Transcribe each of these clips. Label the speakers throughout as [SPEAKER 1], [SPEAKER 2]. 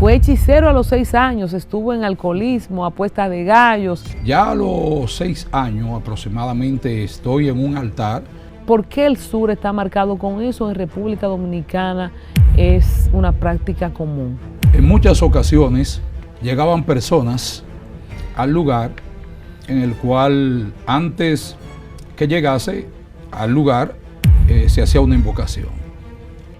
[SPEAKER 1] Fue hechicero a los 6 años, estuvo en alcoholismo, apuesta de gallos.
[SPEAKER 2] Ya a los 6 años aproximadamente estoy en un altar.
[SPEAKER 1] ¿Por qué el sur está marcado con eso? En República Dominicana es una práctica común.
[SPEAKER 2] En muchas ocasiones llegaban personas al lugar en el cual antes que llegase al lugar se hacía una invocación.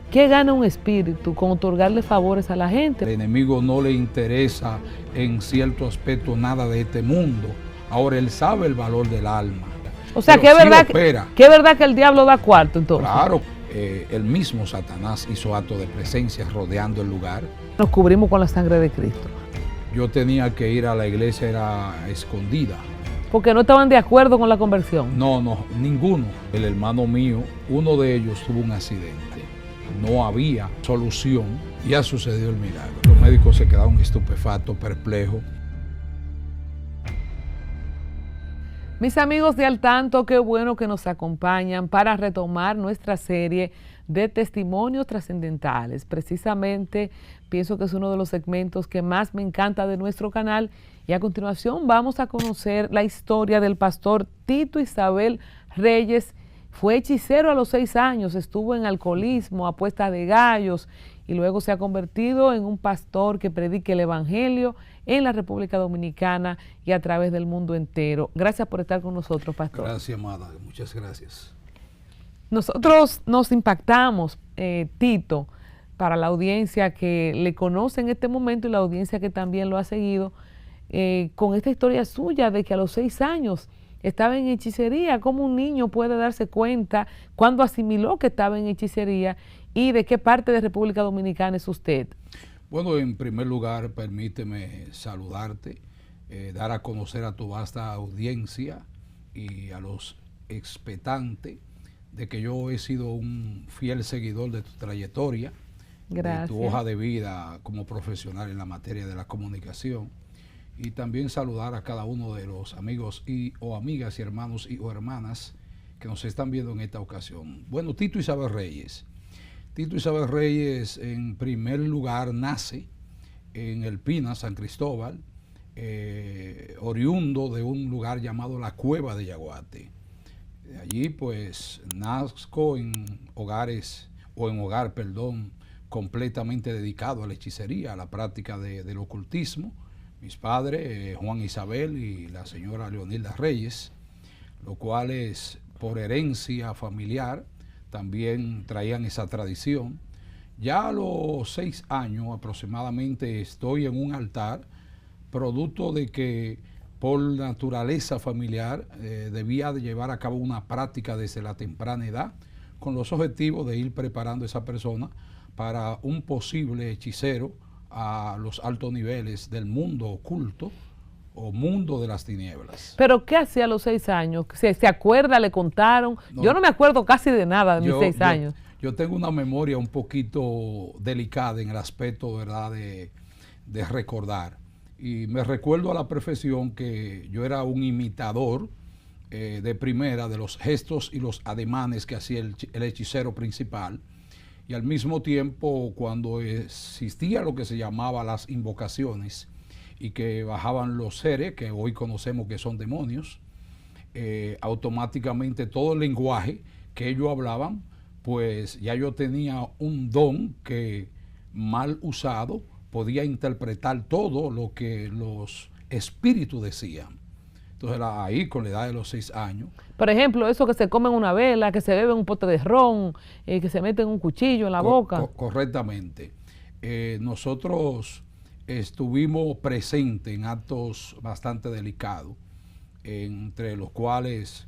[SPEAKER 1] ¿Qué gana un espíritu con otorgarle favores a la gente?
[SPEAKER 2] El enemigo no le interesa en cierto aspecto nada de este mundo. Ahora él sabe el valor del alma.
[SPEAKER 1] O sea, ¿qué es verdad que el diablo da cuarto entonces?
[SPEAKER 2] Claro, el mismo Satanás hizo acto de presencia rodeando el lugar.
[SPEAKER 1] Nos cubrimos con la sangre de Cristo.
[SPEAKER 2] Yo tenía que ir a la iglesia, era escondida.
[SPEAKER 1] Porque no estaban de acuerdo con la conversión.
[SPEAKER 2] No, ninguno. El hermano mío, uno de ellos tuvo un accidente. No había solución. Ya sucedió el milagro. Los médicos se quedaron estupefactos, perplejos.
[SPEAKER 1] Mis amigos de Al Tanto, qué bueno que nos acompañan para retomar nuestra serie de testimonios trascendentales. Precisamente pienso que es uno de los segmentos que más me encanta de nuestro canal y a continuación vamos a conocer la historia del pastor Tito Isabel Reyes. Fue hechicero a los 6 años, estuvo en alcoholismo, apuesta de gallos y luego se ha convertido en un pastor que predica el evangelio en la República Dominicana y a través del mundo entero. Gracias por estar con nosotros, pastor.
[SPEAKER 2] Gracias, amada. Muchas gracias.
[SPEAKER 1] Nosotros nos impactamos, Tito, para la audiencia que le conoce en este momento y la audiencia que también lo ha seguido, con esta historia suya de que a los 6 años estaba en hechicería. ¿Cómo un niño puede darse cuenta cuando asimiló que estaba en hechicería y de qué parte de República Dominicana es usted?
[SPEAKER 2] Bueno, en primer lugar, permíteme saludarte, dar a conocer a tu vasta audiencia y a los expectantes de que yo he sido un fiel seguidor de tu trayectoria,
[SPEAKER 1] gracias,
[SPEAKER 2] de tu hoja de vida como profesional en la materia de la comunicación, y también saludar a cada uno de los amigos o amigas y hermanos o hermanas que nos están viendo en esta ocasión. Bueno, Tito Isabel Reyes. Tito Isabel Reyes, en primer lugar, nace en El Pina, San Cristóbal, oriundo de un lugar llamado la Cueva de Yaguate. Allí, pues, nazco en hogar, completamente dedicado a la hechicería, a la práctica del ocultismo. Mis padres, Juan Isabel y la señora Leonilda Reyes, lo cual es por herencia familiar, también traían esa tradición. Ya a los 6 años aproximadamente estoy en un altar, producto de que por naturaleza familiar debía de llevar a cabo una práctica desde la temprana edad, con los objetivos de ir preparando a esa persona para un posible hechicero a los altos niveles del mundo oculto o mundo de las tinieblas.
[SPEAKER 1] ¿Pero qué hacía a los 6 años? ¿Se acuerda? ¿Le contaron? No, yo no me acuerdo casi de nada de mis 6 años.
[SPEAKER 2] Yo tengo una memoria un poquito delicada en el aspecto, ¿verdad?, de recordar. Y me recuerdo a la perfección que yo era un imitador de primera de los gestos y los ademanes que hacía el hechicero principal. Y al mismo tiempo, cuando existía lo que se llamaba las invocaciones y que bajaban los seres, que hoy conocemos que son demonios, automáticamente todo el lenguaje que ellos hablaban, pues ya yo tenía un don que mal usado podía interpretar todo lo que los espíritus decían. Entonces ahí con la edad de los 6 años.
[SPEAKER 1] Por ejemplo, eso que se come en una vela, que se bebe en un pote de ron, que se mete en un cuchillo en la boca.
[SPEAKER 2] Correctamente. Nosotros estuvimos presentes en actos bastante delicados, entre los cuales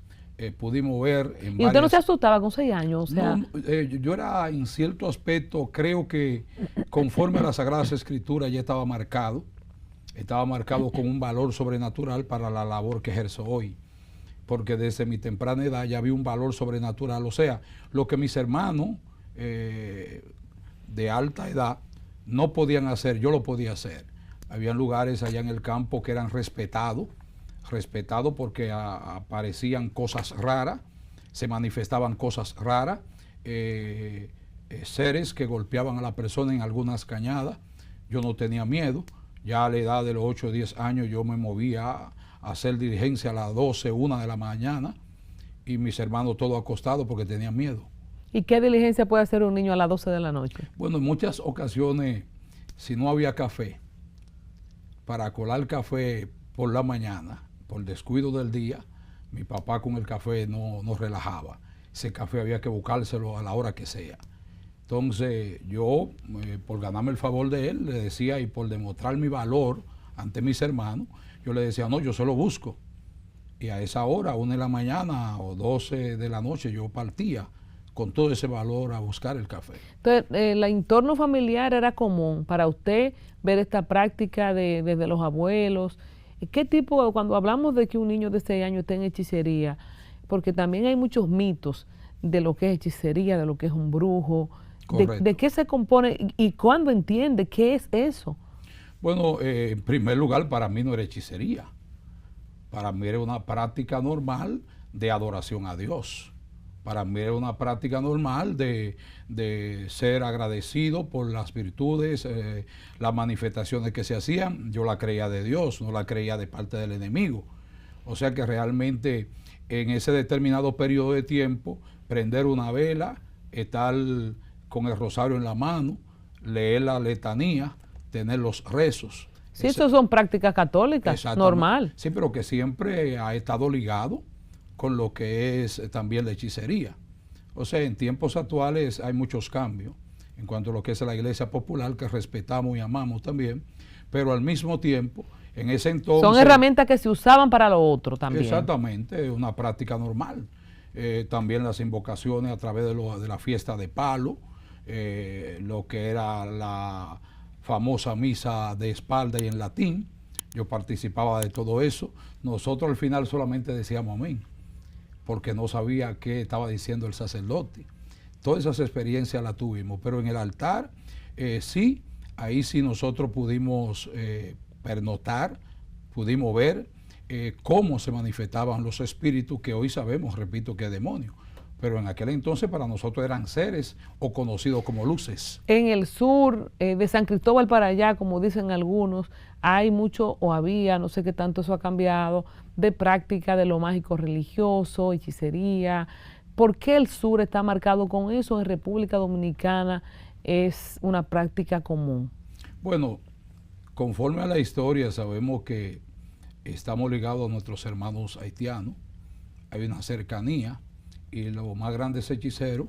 [SPEAKER 2] pudimos ver...
[SPEAKER 1] ¿Y usted no se asustaba con 6 años? O sea...
[SPEAKER 2] No, yo era en cierto aspecto, creo que conforme a las Sagradas Escrituras ya estaba marcado con un valor sobrenatural para la labor que ejerzo hoy, porque desde mi temprana edad ya había un valor sobrenatural. O sea, lo que mis hermanos de alta edad no podían hacer, yo lo podía hacer. Habían lugares allá en el campo que eran respetados porque aparecían cosas raras, se manifestaban cosas raras, seres que golpeaban a la persona en algunas cañadas, yo no tenía miedo. Ya a la edad de los 8 o 10 años yo me movía a hacer diligencia a las 12, 1 de la mañana, y mis hermanos todos acostados porque tenían miedo.
[SPEAKER 1] ¿Y qué diligencia puede hacer un niño a las 12 de la noche?
[SPEAKER 2] Bueno, en muchas ocasiones, si no había café, para colar café por la mañana, por descuido del día, mi papá con el café no relajaba. Ese café había que buscárselo a la hora que sea. Entonces yo, por ganarme el favor de él, le decía, y por demostrar mi valor ante mis hermanos, yo le decía, no, yo se lo busco. Y a esa hora, 1 de la mañana o 12 de la noche, yo partía con todo ese valor a buscar el café.
[SPEAKER 1] Entonces, el entorno familiar era común para usted ver esta práctica desde los abuelos. ¿Qué tipo, cuando hablamos de que un niño de 6 años esté en hechicería, porque también hay muchos mitos de lo que es hechicería, de lo que es un brujo, de qué se compone y cuándo entiende qué es eso?
[SPEAKER 2] Bueno, en primer lugar, para mí no era hechicería. Para mí era una práctica normal de adoración a Dios. Para mí era una práctica normal de ser agradecido por las virtudes, las manifestaciones que se hacían. Yo la creía de Dios, no la creía de parte del enemigo. O sea que realmente en ese determinado periodo de tiempo, prender una vela, estar con el rosario en la mano, leer la letanía, tener los rezos.
[SPEAKER 1] Sí, eso son prácticas católicas, normal.
[SPEAKER 2] Sí, pero que siempre ha estado ligado con lo que es también la hechicería. O sea, en tiempos actuales hay muchos cambios en cuanto a lo que es la iglesia popular, que respetamos y amamos también, pero al mismo tiempo, en ese entonces...
[SPEAKER 1] Son herramientas que se usaban para lo otro también.
[SPEAKER 2] Exactamente, una práctica normal. También las invocaciones a través de la fiesta de palo, lo que era la famosa misa de espalda y en latín. Yo participaba de todo eso. Nosotros al final solamente decíamos amén, porque no sabía qué estaba diciendo el sacerdote. Todas esas experiencias las tuvimos, pero en el altar sí, ahí sí nosotros pudimos pernotar, pudimos ver cómo se manifestaban los espíritus, que hoy sabemos, repito, que es demonio. Pero en aquel entonces para nosotros eran seres o conocidos como luces.
[SPEAKER 1] En el sur, de San Cristóbal para allá, como dicen algunos, hay mucho, o había, no sé qué tanto eso ha cambiado, de práctica de lo mágico religioso, hechicería. ¿Por qué el sur está marcado con eso? En República Dominicana es una práctica común.
[SPEAKER 2] Bueno, conforme a la historia sabemos que estamos ligados a nuestros hermanos haitianos, hay una cercanía, y los más grandes hechiceros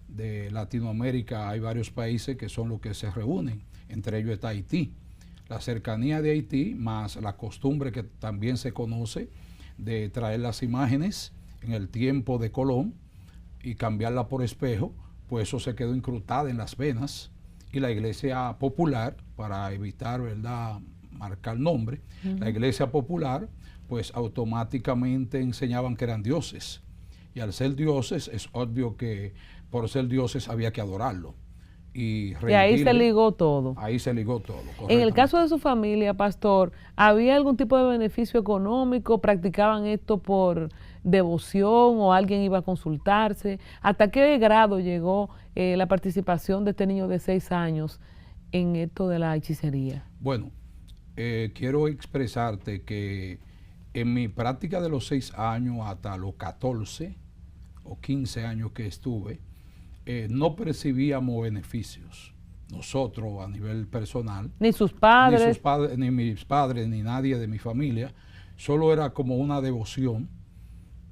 [SPEAKER 2] de Latinoamérica, hay varios países que son los que se reúnen, entre ellos está Haití. La cercanía de Haití, más la costumbre que también se conoce de traer las imágenes en el tiempo de Colón y cambiarla por espejo, pues eso se quedó incrustado en las venas, y la iglesia popular, para evitar, ¿verdad?, marcar nombre, la iglesia popular, pues automáticamente enseñaban que eran dioses. Y al ser dioses, es obvio que por ser dioses había que adorarlo. Y
[SPEAKER 1] ahí se ligó todo.
[SPEAKER 2] Ahí se ligó todo.
[SPEAKER 1] En el caso de su familia, pastor, ¿había algún tipo de beneficio económico? ¿Practicaban esto por devoción o alguien iba a consultarse? ¿Hasta qué grado llegó la participación de este niño de 6 años en esto de la hechicería?
[SPEAKER 2] Bueno, quiero expresarte que en mi práctica de los 6 años hasta los 14 o 15 años que estuve, no percibíamos beneficios. Nosotros a nivel personal.
[SPEAKER 1] Ni sus padres.
[SPEAKER 2] Ni mis padres, ni nadie de mi familia. Solo era como una devoción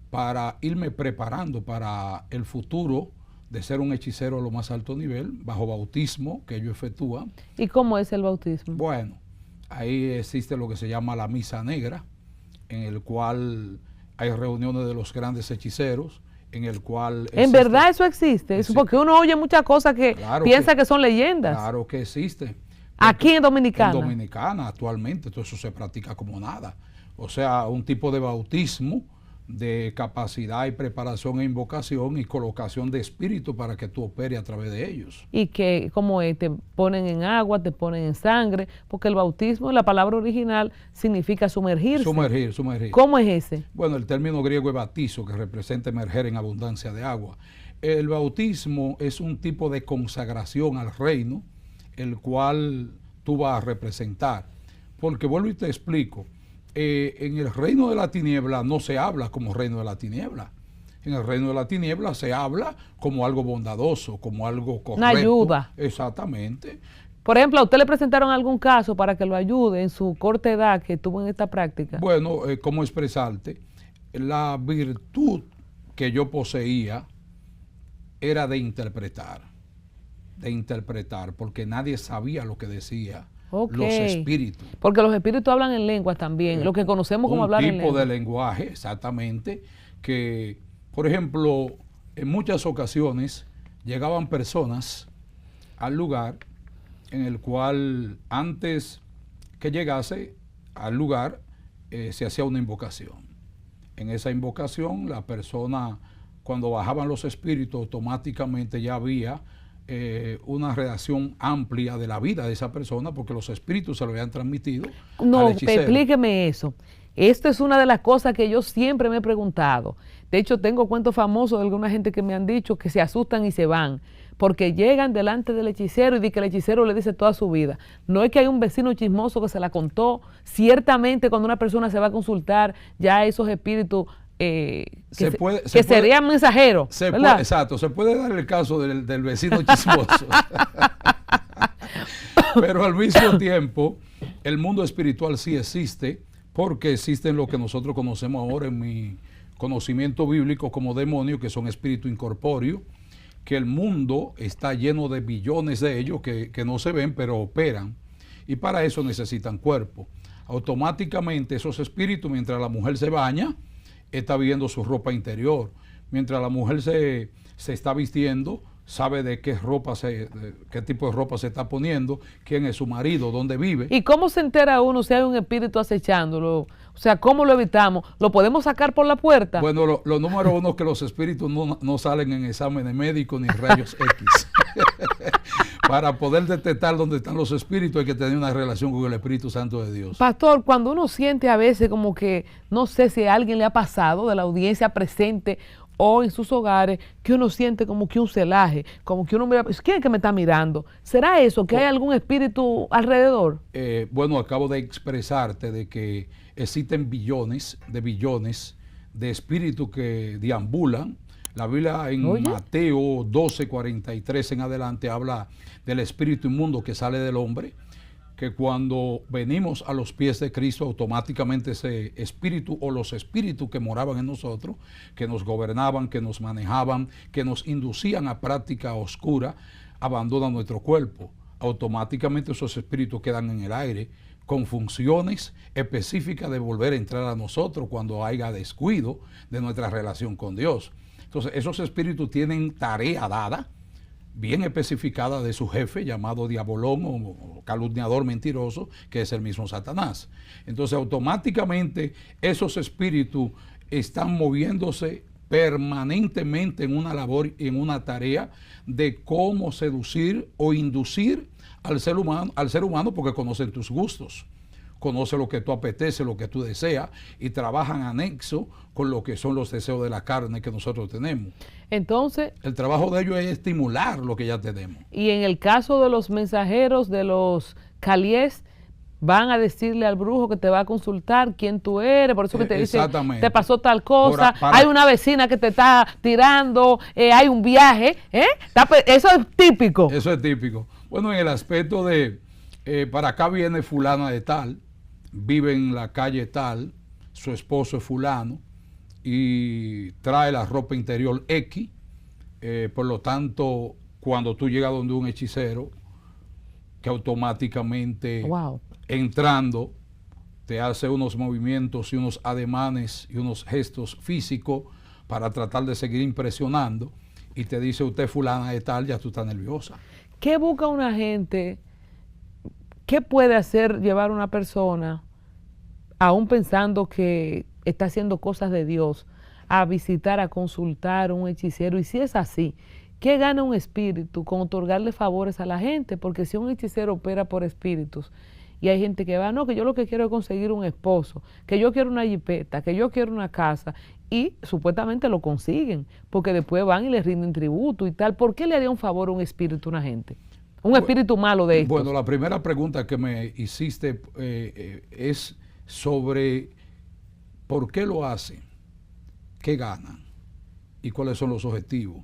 [SPEAKER 2] para irme preparando para el futuro de ser un hechicero a lo más alto nivel, bajo bautismo que ellos efectúan.
[SPEAKER 1] ¿Y cómo es el bautismo?
[SPEAKER 2] Bueno, ahí existe lo que se llama la misa negra, en el cual hay reuniones de los grandes hechiceros, en el cual...
[SPEAKER 1] ¿En verdad eso existe? Es porque uno oye muchas cosas que piensa que son leyendas.
[SPEAKER 2] Claro que existe.
[SPEAKER 1] Aquí en Dominicana.
[SPEAKER 2] En Dominicana actualmente, todo eso se practica como nada. O sea, un tipo de bautismo de capacidad y preparación e invocación y colocación de espíritu para que tú operes a través de ellos.
[SPEAKER 1] Y que como te ponen en agua, te ponen en sangre, porque el bautismo, la palabra original, significa sumergirse.
[SPEAKER 2] Sumergir.
[SPEAKER 1] ¿Cómo es ese?
[SPEAKER 2] Bueno, el término griego es bautizo, que representa emerger en abundancia de agua. El bautismo es un tipo de consagración al reino, el cual tú vas a representar. Porque vuelvo y te explico, en el reino de la tiniebla no se habla como reino de la tiniebla. En el reino de la tiniebla se habla como algo bondadoso, como algo correcto.
[SPEAKER 1] Una ayuda.
[SPEAKER 2] Exactamente.
[SPEAKER 1] Por ejemplo, ¿a usted le presentaron algún caso para que lo ayude en su corta edad que tuvo en esta práctica?
[SPEAKER 2] Bueno, ¿cómo expresarte? La virtud que yo poseía era de interpretar, porque nadie sabía lo que decía los espíritus.
[SPEAKER 1] Porque los espíritus hablan en lenguas también, lo que conocemos como hablar en lenguas.
[SPEAKER 2] Un tipo de lenguaje, exactamente, que, por ejemplo, en muchas ocasiones llegaban personas al lugar en el cual antes que llegase al lugar se hacía una invocación. En esa invocación la persona, cuando bajaban los espíritus, automáticamente ya había una redacción amplia de la vida de esa persona, porque los espíritus se lo habían transmitido al hechicero.
[SPEAKER 1] Explíqueme eso. Esto es una de las cosas que yo siempre me he preguntado. De hecho, tengo cuentos famosos de alguna gente que me han dicho que se asustan y se van, porque llegan delante del hechicero y de que el hechicero le dice toda su vida. No es que hay un vecino chismoso que se la contó. Ciertamente, cuando una persona se va a consultar, ya esos espíritus serían mensajeros.
[SPEAKER 2] Exacto, se puede dar el caso del vecino chismoso. Pero al mismo tiempo, el mundo espiritual sí existe, porque existen lo que nosotros conocemos ahora en mi conocimiento bíblico como demonios, que son espíritus incorpóreos, que el mundo está lleno de billones de ellos que no se ven, pero operan, y para eso necesitan cuerpo. Automáticamente esos espíritus, mientras la mujer se baña, está viendo su ropa interior. Mientras la mujer se está vistiendo, sabe de qué tipo de ropa se está poniendo, quién es su marido, dónde vive.
[SPEAKER 1] ¿Y cómo se entera uno si hay un espíritu acechándolo? O sea, ¿cómo lo evitamos? ¿Lo podemos sacar por la puerta?
[SPEAKER 2] Bueno, lo número uno es que los espíritus no salen en exámenes médicos ni rayos X. Para poder detectar dónde están los espíritus hay que tener una relación con el Espíritu Santo de Dios.
[SPEAKER 1] Pastor, cuando uno siente a veces como que, no sé si a alguien le ha pasado de la audiencia presente o en sus hogares, que uno siente como que un celaje, como que uno mira, ¿quién es que me está mirando? ¿Será eso, que hay algún espíritu alrededor?
[SPEAKER 2] Bueno, acabo de expresarte de que existen billones de espíritus que deambulan. La Biblia en Mateo 12:43 en adelante habla del espíritu inmundo que sale del hombre, que cuando venimos a los pies de Cristo, automáticamente ese espíritu o los espíritus que moraban en nosotros, que nos gobernaban, que nos manejaban, que nos inducían a práctica oscura, abandonan nuestro cuerpo. Automáticamente esos espíritus quedan en el aire con funciones específicas de volver a entrar a nosotros cuando haya descuido de nuestra relación con Dios. Entonces, esos espíritus tienen tarea dada, bien especificada de su jefe, llamado diabolón o calumniador mentiroso, que es el mismo Satanás. Entonces, automáticamente, esos espíritus están moviéndose permanentemente en una labor y en una tarea de cómo seducir o inducir al ser humano, porque conocen tus gustos, conoce lo que tú apeteces, lo que tú deseas, y trabajan anexo con lo que son los deseos de la carne que nosotros tenemos.
[SPEAKER 1] Entonces,
[SPEAKER 2] el trabajo de ellos es estimular lo que ya tenemos.
[SPEAKER 1] Y en el caso de los mensajeros, de los caliés, van a decirle al brujo que te va a consultar quién tú eres, por eso que te dicen, te pasó tal cosa, hay una vecina que te está tirando, hay un viaje, eso es típico.
[SPEAKER 2] Eso es típico. Bueno, en el aspecto de, para acá viene fulana de tal, vive en la calle tal, su esposo es fulano y trae la ropa interior X, por lo tanto, cuando tú llegas donde un hechicero, que automáticamente entrando te hace unos movimientos y unos ademanes y unos gestos físicos para tratar de seguir impresionando, y te dice usted fulana de tal, ya tú estás nerviosa.
[SPEAKER 1] ¿Qué busca una gente? ¿Qué puede hacer llevar una persona, aún pensando que está haciendo cosas de Dios, a visitar, a consultar a un hechicero? Y si es así, ¿qué gana un espíritu con otorgarle favores a la gente? Porque si un hechicero opera por espíritus, y hay gente que va, no, que yo lo que quiero es conseguir un esposo, que yo quiero una jipeta, que yo quiero una casa, y supuestamente lo consiguen, porque después van y les rinden tributo y tal. ¿Por qué le haría un favor a un espíritu a una gente? un espíritu malo de esto?
[SPEAKER 2] Bueno, la primera pregunta que me hiciste es sobre por qué lo hacen, qué ganan y cuáles son los objetivos.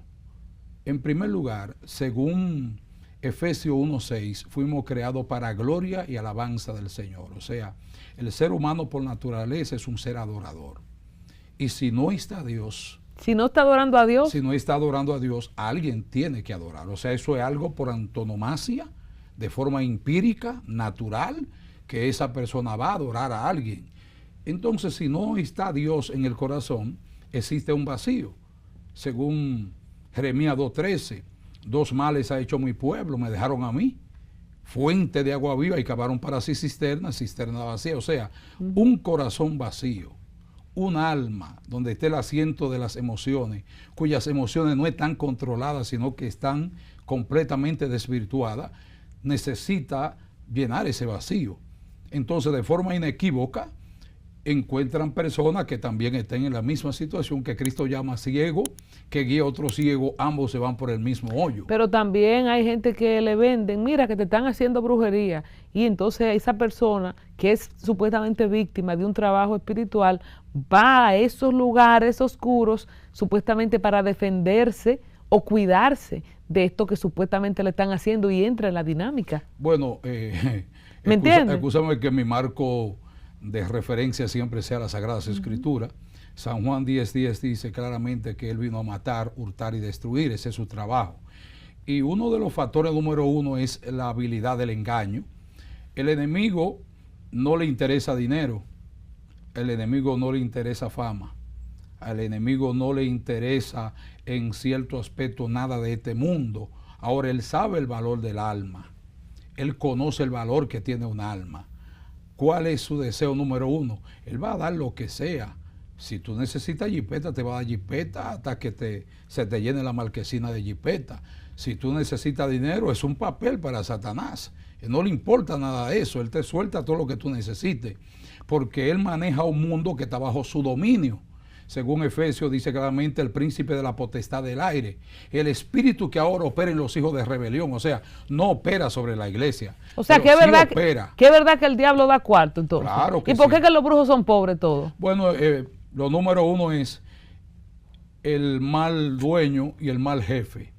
[SPEAKER 2] En primer lugar, según Efesios 1:6, fuimos creados para gloria y alabanza del Señor. O sea, el ser humano por naturaleza es un ser adorador. Y si no está Dios,
[SPEAKER 1] si no está adorando a Dios,
[SPEAKER 2] si no está adorando a Dios, alguien tiene que adorar. O sea, eso es algo por antonomasia, de forma empírica, natural, que esa persona va a adorar a alguien. Entonces, si no está Dios en el corazón, existe un vacío. Según Jeremías 2:13, 2 males ha hecho mi pueblo, me dejaron a mí, fuente de agua viva, y cavaron para sí cisterna, cisterna vacía. O sea, un corazón vacío, un alma donde esté el asiento de las emociones, cuyas emociones no están controladas, sino que están completamente desvirtuadas, necesita llenar ese vacío. Entonces, de forma inequívoca, encuentran personas que también estén en la misma situación que Cristo llama ciego, que guía a otro ciego, ambos se van por el mismo hoyo.
[SPEAKER 1] Pero también hay gente que le venden, mira que te están haciendo brujería, y entonces esa persona que es supuestamente víctima de un trabajo espiritual va a esos lugares oscuros supuestamente para defenderse o cuidarse de esto que supuestamente le están haciendo y entra en la dinámica.
[SPEAKER 2] Bueno,
[SPEAKER 1] ¿me entiendes?
[SPEAKER 2] Excúsame que mi marco de referencia siempre sea la Sagradas Escrituras. San Juan 10:10 dice claramente que él vino a matar, hurtar y destruir. Ese es su trabajo. Y uno de los factores número uno es la habilidad del engaño. El enemigo no le interesa dinero, el enemigo no le interesa fama, al enemigo no le interesa en cierto aspecto nada de este mundo. Ahora, él sabe el valor del alma, él conoce el valor que tiene un alma. ¿Cuál es su deseo número uno? Él va a dar lo que sea. Si tú necesitas jipeta, te va a dar jipeta hasta que se te llene la marquesina de jipeta. Si tú necesitas dinero, es un papel para Satanás. No le importa nada de eso. Él te suelta todo lo que tú necesites, porque él maneja un mundo que está bajo su dominio. Según Efesios dice claramente, el príncipe de la potestad del aire, el espíritu que ahora opera en los hijos de rebelión. O sea, no opera sobre la iglesia.
[SPEAKER 1] O sea, que es verdad,
[SPEAKER 2] opera.
[SPEAKER 1] Que es verdad que el diablo da cuarto entonces.
[SPEAKER 2] Claro que
[SPEAKER 1] ¿Y por
[SPEAKER 2] sí.
[SPEAKER 1] qué que los brujos son pobres todos?
[SPEAKER 2] Bueno, lo número uno es el mal dueño y el mal jefe.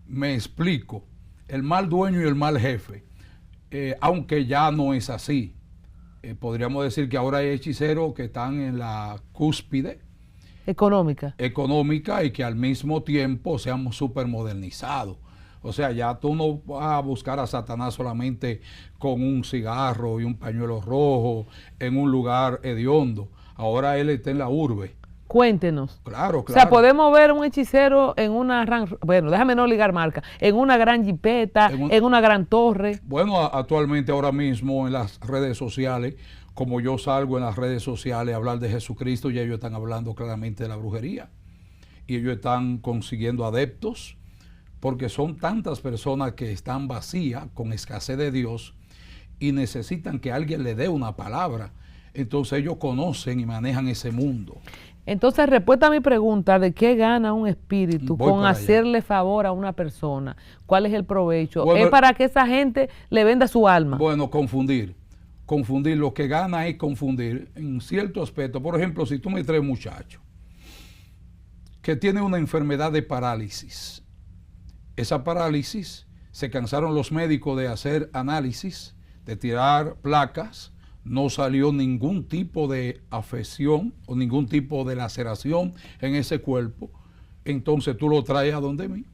[SPEAKER 2] Me explico. El mal dueño y el mal jefe. Aunque ya no es así. Podríamos decir que ahora hay hechiceros que están en la cúspide
[SPEAKER 1] económica
[SPEAKER 2] y que al mismo tiempo se han supermodernizado. O sea, ya tú no vas a buscar a Satanás solamente con un cigarro y un pañuelo rojo en un lugar hediondo. Ahora él está en la urbe.
[SPEAKER 1] Cuéntenos.
[SPEAKER 2] Claro.
[SPEAKER 1] O sea, podemos ver un hechicero en una bueno, déjame no ligar marca, en una gran jipeta, en una gran torre.
[SPEAKER 2] Bueno, actualmente ahora mismo en las redes sociales, como yo salgo en las redes sociales a hablar de Jesucristo, ya ellos están hablando claramente de la brujería. Y ellos están consiguiendo adeptos, porque son tantas personas que están vacías, con escasez de Dios, y necesitan que alguien le dé una palabra. Entonces ellos conocen y manejan ese mundo.
[SPEAKER 1] Entonces, respuesta a mi pregunta de qué gana un espíritu con hacerle favor a una persona. ¿Cuál es el provecho? Bueno, ¿es para que esa gente le venda su alma?
[SPEAKER 2] Bueno, confundir. Lo que gana es confundir en cierto aspecto. Por ejemplo, si tú me traes un muchacho que tiene una enfermedad de parálisis, esa parálisis se cansaron los médicos de hacer análisis, de tirar placas, no salió ningún tipo de afección o ningún tipo de laceración en ese cuerpo, entonces tú lo traes a donde mí.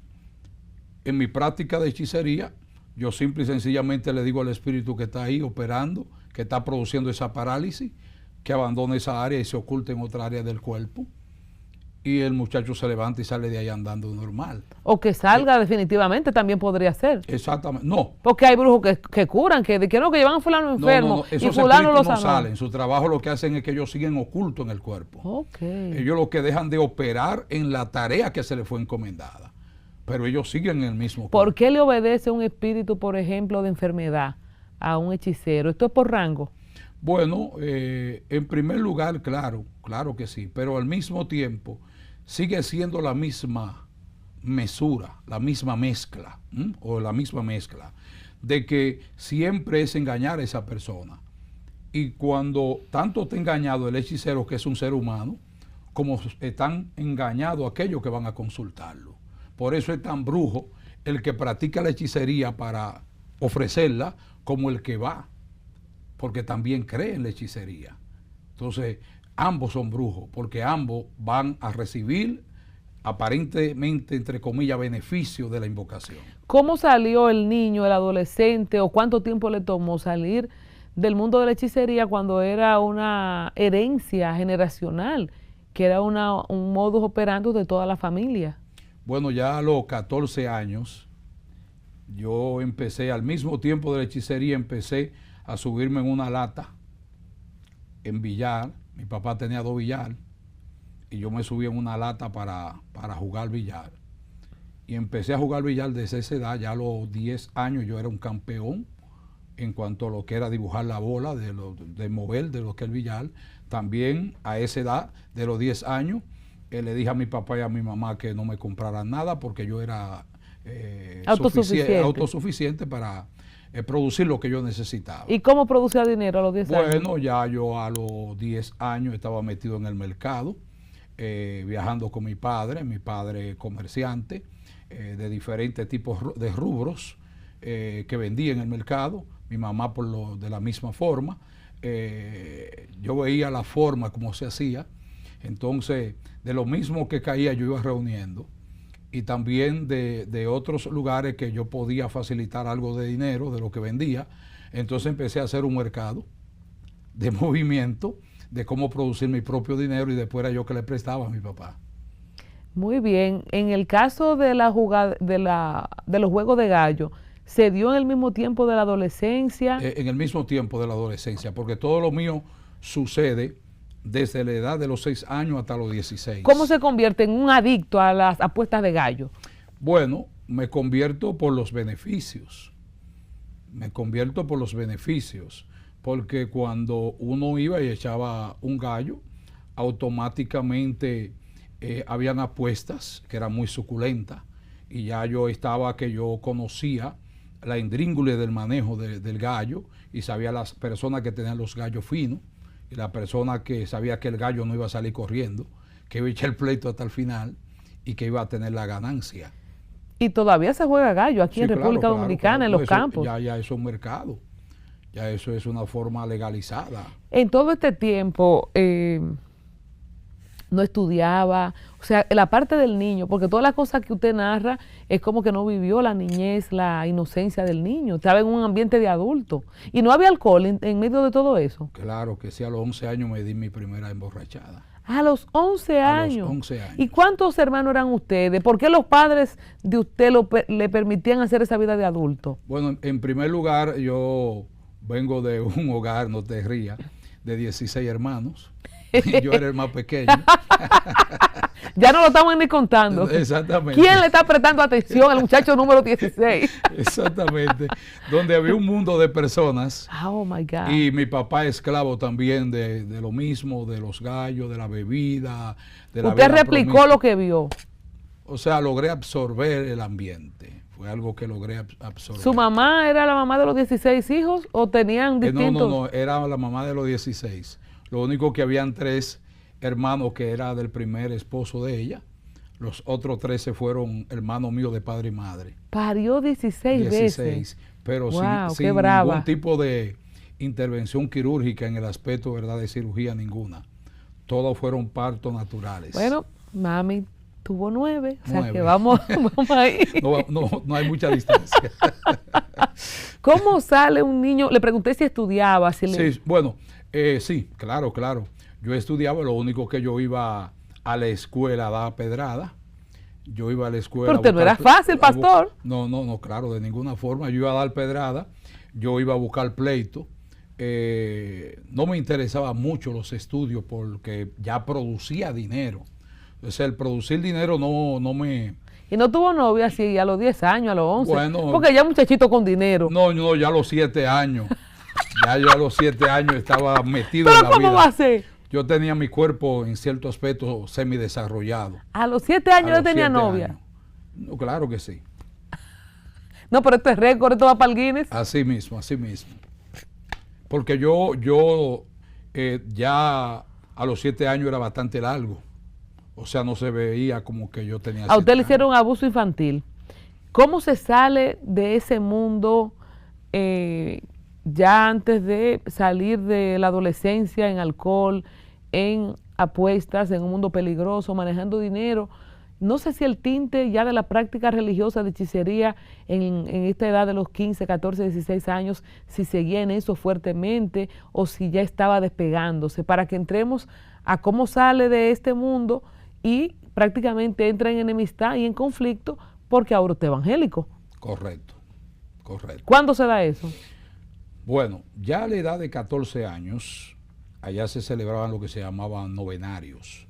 [SPEAKER 2] En mi práctica de hechicería, yo simple y sencillamente le digo al espíritu que está ahí operando, que está produciendo esa parálisis, que abandone esa área y se oculte en otra área del cuerpo. Y el muchacho se levanta y sale de ahí andando normal.
[SPEAKER 1] O que salga definitivamente, también podría ser.
[SPEAKER 2] Exactamente, no.
[SPEAKER 1] Porque hay brujos que curan, que no, que llevan a fulano enfermo y fulano lo sanó.
[SPEAKER 2] No salen, su trabajo lo que hacen es que ellos siguen ocultos en el cuerpo.
[SPEAKER 1] Okay.
[SPEAKER 2] Ellos lo que dejan de operar en la tarea que se les fue encomendada, pero ellos siguen en el mismo cuerpo.
[SPEAKER 1] ¿Por qué le obedece un espíritu, por ejemplo, de enfermedad a un hechicero? ¿Esto es por rango?
[SPEAKER 2] Bueno, en primer lugar, claro que sí, pero al mismo tiempo sigue siendo la misma mesura, la misma mezcla, o la misma mezcla, de que siempre es engañar a esa persona. Y cuando tanto está engañado el hechicero, que es un ser humano, como están engañados aquellos que van a consultarlo. Por eso es tan brujo el que practica la hechicería para ofrecerla, como el que va, porque también cree en la hechicería. Entonces, ambos son brujos, porque ambos van a recibir aparentemente, entre comillas, beneficio de la invocación.
[SPEAKER 1] ¿Cómo salió el niño, el adolescente, o cuánto tiempo le tomó salir del mundo de la hechicería cuando era una herencia generacional, que era un modus operandi de toda la familia?
[SPEAKER 2] Bueno, ya a los 14 años, yo empecé, al mismo tiempo de la hechicería, empecé a subirme en una lata en billar. Mi papá tenía 2 billar y yo me subí en una lata para jugar billar. Y empecé a jugar billar desde esa edad. Ya a los 10 años yo era un campeón en cuanto a lo que era dibujar la bola, de mover, de lo que es el billar. También a esa edad, de los 10 años, le dije a mi papá y a mi mamá que no me compraran nada porque yo era autosuficiente para producir lo que yo necesitaba.
[SPEAKER 1] ¿Y cómo producía dinero a los 10 años?
[SPEAKER 2] Bueno, ya yo a los 10 años estaba metido en el mercado, viajando con mi padre comerciante, de diferentes tipos de rubros que vendía en el mercado, mi mamá de la misma forma. Yo veía la forma como se hacía, entonces de lo mismo que caía yo iba reuniendo, y también de otros lugares que yo podía facilitar algo de dinero de lo que vendía. Entonces empecé a hacer un mercado de movimiento, de cómo producir mi propio dinero, y después era yo que le prestaba a mi papá.
[SPEAKER 1] Muy bien. En el caso de la jugada, de los juegos de gallo, ¿se dio en el mismo tiempo de la adolescencia?
[SPEAKER 2] En el mismo tiempo de la adolescencia, porque todo lo mío sucede desde la edad de los 6 años hasta los 16.
[SPEAKER 1] ¿Cómo se convierte en un adicto a las apuestas de gallo?
[SPEAKER 2] Bueno, me convierto por los beneficios. Porque cuando uno iba y echaba un gallo, automáticamente habían apuestas que eran muy suculentas, y ya yo conocía la indríngule del manejo del gallo, y sabía las personas que tenían los gallos finos, y la persona que sabía que el gallo no iba a salir corriendo, que iba a echar el pleito hasta el final y que iba a tener la ganancia.
[SPEAKER 1] Y todavía se juega gallo aquí en República Dominicana, en los campos.
[SPEAKER 2] Ya eso es un mercado, ya eso es una forma legalizada.
[SPEAKER 1] En todo este tiempo no estudiaba, o sea, la parte del niño, porque todas las cosas que usted narra es como que no vivió la niñez, la inocencia del niño, estaba en un ambiente de adulto. ¿Y no había alcohol en medio de todo eso?
[SPEAKER 2] Claro que sí, a los 11 años me di mi primera emborrachada.
[SPEAKER 1] A los 11 años.
[SPEAKER 2] A los 11 años.
[SPEAKER 1] ¿Y cuántos hermanos eran ustedes? ¿Por qué los padres de usted le permitían hacer esa vida de adulto?
[SPEAKER 2] Bueno, en primer lugar, yo vengo de un hogar, no te rías, de 16 hermanos. Yo era el más pequeño.
[SPEAKER 1] Ya no lo estamos ni contando.
[SPEAKER 2] Exactamente.
[SPEAKER 1] ¿Quién le está prestando atención al muchacho número 16?
[SPEAKER 2] Exactamente. Donde había un mundo de personas.
[SPEAKER 1] Oh, my God.
[SPEAKER 2] Y mi papá esclavo también de lo mismo, de los gallos, de la bebida.
[SPEAKER 1] ¿Usted replicó lo que vio?
[SPEAKER 2] O sea, logré absorber el ambiente. Fue algo que logré absorber.
[SPEAKER 1] ¿Su mamá era la mamá de los 16 hijos o tenían distintos?
[SPEAKER 2] No, era la mamá de los 16. Lo único que habían 3 hermanos que era del primer esposo de ella. Los otros 13 fueron hermanos míos de padre y madre.
[SPEAKER 1] Parió 16 veces.
[SPEAKER 2] Pero
[SPEAKER 1] wow,
[SPEAKER 2] sin ningún tipo de intervención quirúrgica en el aspecto, ¿verdad?, de cirugía ninguna. Todos fueron partos naturales.
[SPEAKER 1] Bueno, mami tuvo 9, o sea que vamos ahí.
[SPEAKER 2] No hay mucha distancia.
[SPEAKER 1] ¿Cómo sale un niño? Le pregunté si estudiaba.
[SPEAKER 2] Sí, bueno, sí, claro. Yo estudiaba, lo único que yo iba a la escuela a dar pedrada. Yo iba a la escuela.
[SPEAKER 1] Pero usted no era fácil, pastor.
[SPEAKER 2] No, claro, de ninguna forma. Yo iba a dar pedrada, yo iba a buscar pleito. No me interesaba mucho los estudios porque ya producía dinero. Entonces, el producir dinero no me...
[SPEAKER 1] ¿Y no tuvo novia así a los 10 años, a los 11?
[SPEAKER 2] Bueno,
[SPEAKER 1] porque ya muchachito con dinero.
[SPEAKER 2] No, ya a los 7 años. Ya yo a los 7 años estaba metido en la vida.
[SPEAKER 1] ¿Pero cómo va a ser?
[SPEAKER 2] Yo tenía mi cuerpo en cierto aspecto semidesarrollado.
[SPEAKER 1] ¿A los 7 años ya tenía novia?
[SPEAKER 2] No, claro que sí.
[SPEAKER 1] No, pero esto es récord, esto va para el Guinness.
[SPEAKER 2] Así mismo, así mismo. Porque yo ya a los 7 años era bastante largo. O sea, no se veía como que yo tenía
[SPEAKER 1] A usted le
[SPEAKER 2] 7 años.
[SPEAKER 1] hicieron abuso infantil. ¿Cómo se sale de ese mundo ya antes de salir de la adolescencia en alcohol, en apuestas, en un mundo peligroso, manejando dinero? No sé si el tinte ya de la práctica religiosa de hechicería en esta edad de los 15, 14, 16 años, si seguía en eso fuertemente o si ya estaba despegándose, para que entremos a cómo sale de este mundo y prácticamente entra en enemistad y en conflicto porque ahora usted es evangélico.
[SPEAKER 2] Correcto, correcto.
[SPEAKER 1] ¿Cuándo se da eso?
[SPEAKER 2] Bueno, ya a la edad de 14 años, allá se celebraban lo que se llamaban novenarios.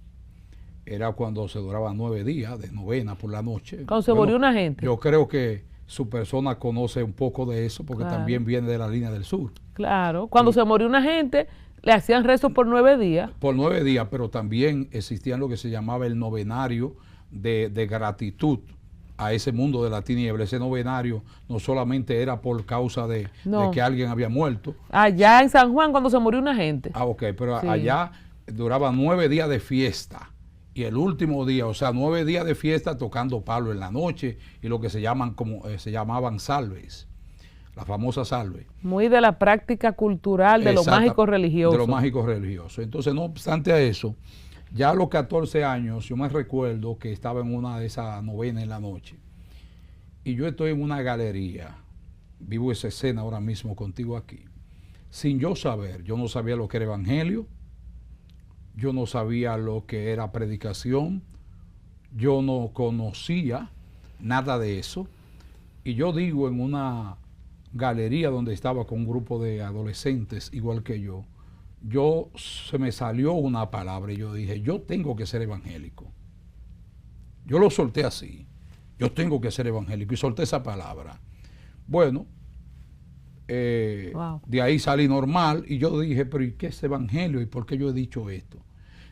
[SPEAKER 2] Era cuando se duraban 9 días de novena por la noche.
[SPEAKER 1] Cuando se murió una gente.
[SPEAKER 2] Yo creo que su persona conoce un poco de eso porque
[SPEAKER 1] Claro.
[SPEAKER 2] también viene de la línea del sur.
[SPEAKER 1] Claro, cuando se murió una gente, le hacían rezos por 9 días.
[SPEAKER 2] Por 9 días, pero también existía lo que se llamaba el novenario de gratitud a ese mundo de la tiniebla. Ese novenario no solamente era por causa de que alguien había muerto.
[SPEAKER 1] Allá en San Juan cuando se murió una gente.
[SPEAKER 2] Ah, ok, pero
[SPEAKER 1] Sí.
[SPEAKER 2] allá duraba 9 días de fiesta. Y el último día, o sea, 9 días de fiesta tocando palo en la noche y lo que se llamaban salves, la famosa salve.
[SPEAKER 1] Muy de la práctica cultural de lo mágico religioso.
[SPEAKER 2] De lo mágico religioso. Entonces, no obstante a eso, ya a los 14 años, yo me recuerdo que estaba en una de esas novenas en la noche. Y yo estoy en una galería, vivo esa escena ahora mismo contigo aquí, sin yo saber, yo no sabía lo que era evangelio, yo no sabía lo que era predicación, yo no conocía nada de eso. Y yo digo, en una galería donde estaba con un grupo de adolescentes igual que yo, se me salió una palabra y yo dije, yo tengo que ser evangélico. Yo lo solté así, yo tengo que ser evangélico y solté esa palabra. Bueno, de ahí salí normal y yo dije, pero ¿y qué es evangelio? ¿Y por qué yo he dicho esto?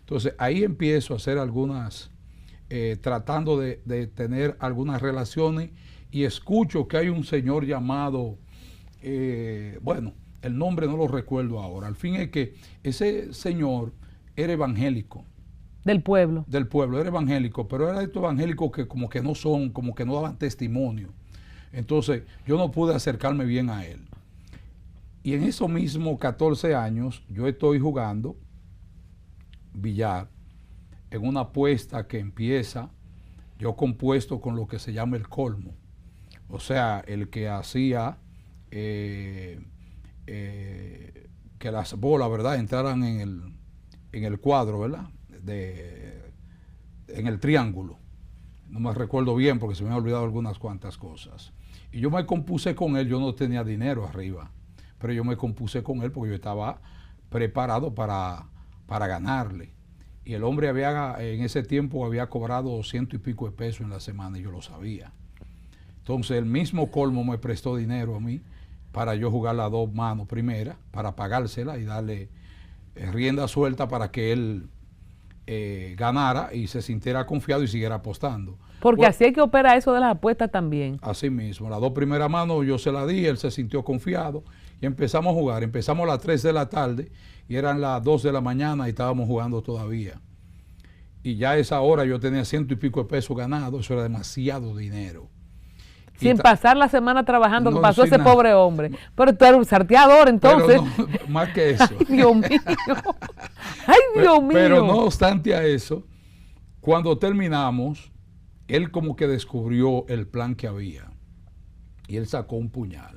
[SPEAKER 2] Entonces ahí empiezo a hacer algunas, tratando de tener algunas relaciones y escucho que hay un señor llamado, bueno, el nombre no lo recuerdo ahora. Al fin es que ese señor era evangélico.
[SPEAKER 1] Del pueblo.
[SPEAKER 2] Del pueblo, era evangélico, pero era de estos evangélicos que como que no daban testimonio. Entonces yo no pude acercarme bien a él. Y en esos mismos 14 años yo estoy jugando billar en una apuesta que empieza, yo compuesto con lo que se llama el colmo. O sea, el que hacía que las bolas, ¿verdad?, entraran en el cuadro, ¿verdad?, en el triángulo. No me recuerdo bien porque se me han olvidado algunas cuantas cosas. Y yo me compuse con él, yo no tenía dinero arriba, pero yo me compuse con él porque yo estaba preparado para ganarle. Y el hombre en ese tiempo había cobrado 200 y pico de pesos en la semana y yo lo sabía. Entonces el mismo colmo me prestó dinero a mí para yo jugar las 2 manos primera, para pagársela y darle rienda suelta para que él ganara y se sintiera confiado y siguiera apostando.
[SPEAKER 1] Porque así es que opera eso de las apuestas también.
[SPEAKER 2] Así mismo, las 2 primeras manos yo se las di, él se sintió confiado y empezamos a jugar. Empezamos a las 3 de la tarde y eran las 2 de la mañana y estábamos jugando todavía. Y ya a esa hora yo tenía 100 y pico de pesos ganados, eso era demasiado dinero.
[SPEAKER 1] Sin pasar la semana trabajando, que pasó ese
[SPEAKER 2] nada.
[SPEAKER 1] Pobre hombre. Pero tú eres un sarteador entonces.
[SPEAKER 2] Pero no, más que eso.
[SPEAKER 1] Ay, Dios mío. Ay, Dios mío.
[SPEAKER 2] Pero no obstante a eso, cuando terminamos, él como que descubrió el plan que había. Y él sacó un puñal.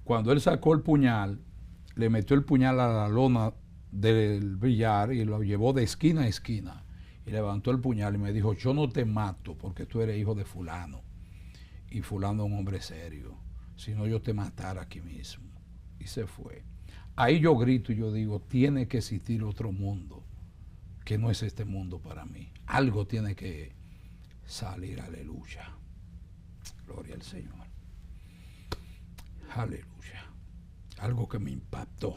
[SPEAKER 2] Cuando él sacó el puñal, le metió el puñal a la lona del billar y lo llevó de esquina a esquina. Y levantó el puñal y me dijo, yo no te mato porque tú eres hijo de fulano. Y fulano es un hombre serio. Si no, yo te matara aquí mismo. Y se fue. Ahí yo grito y yo digo, tiene que existir otro mundo que no es este mundo para mí. Algo tiene que salir, aleluya. Gloria al Señor. Aleluya. Algo que me impactó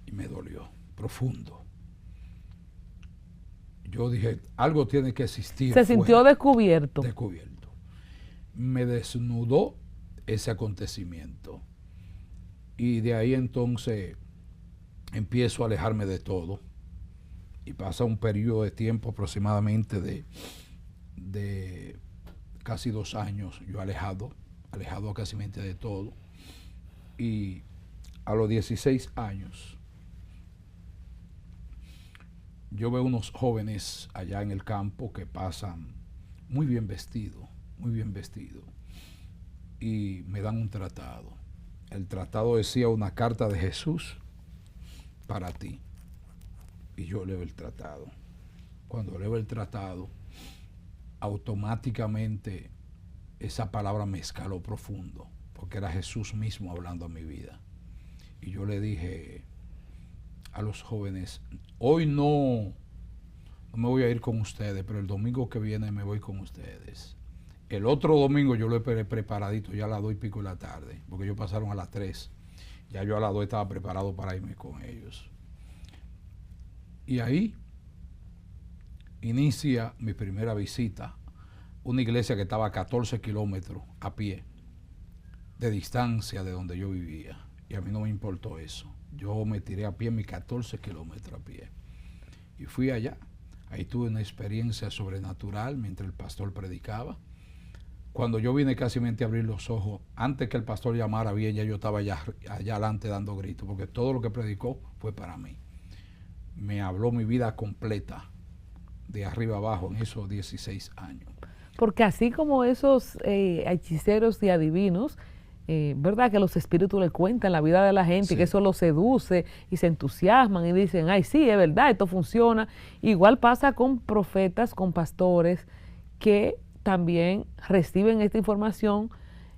[SPEAKER 2] y me dolió profundo. yo dije, algo tiene que existir.
[SPEAKER 1] Se sintió descubierto.
[SPEAKER 2] Descubierto. Me desnudó ese acontecimiento. Y de ahí entonces empiezo a alejarme de todo. Y pasa un periodo de tiempo aproximadamente de casi 2 años, yo alejado casi de todo. Y a los 16 años, yo veo unos jóvenes allá en el campo que pasan muy bien vestidos, y me dan un tratado. El tratado decía una carta de Jesús para ti. Y yo leo el tratado. Cuando leo el tratado, automáticamente esa palabra me escaló profundo, porque era Jesús mismo hablando a mi vida. Y yo le dije a los jóvenes, hoy no me voy a ir con ustedes, pero el domingo que viene me voy con ustedes. El otro domingo yo lo he preparadito, ya a las 2:00 de la tarde, porque ellos pasaron a las 3. Ya yo a las 2 estaba preparado para irme con ellos. Y ahí inicia mi primera visita, una iglesia que estaba a 14 kilómetros a pie de distancia de donde yo vivía. Y a mí no me importó eso. Yo me tiré a pie mis 14 kilómetros a pie. Y fui allá. Ahí tuve una experiencia sobrenatural mientras el pastor predicaba. Cuando yo vine casi a abrir los ojos, antes que el pastor llamara bien, ya yo estaba allá adelante dando gritos, porque todo lo que predicó fue para mí. Me habló mi vida completa, de arriba abajo, en esos 16 años.
[SPEAKER 1] Porque así como esos hechiceros y adivinos, ¿verdad? Que los espíritus le cuentan la vida de la gente, sí, que eso los seduce y se entusiasman y dicen, ay, sí, es verdad, esto funciona. Igual pasa con profetas, con pastores, que también reciben esta información,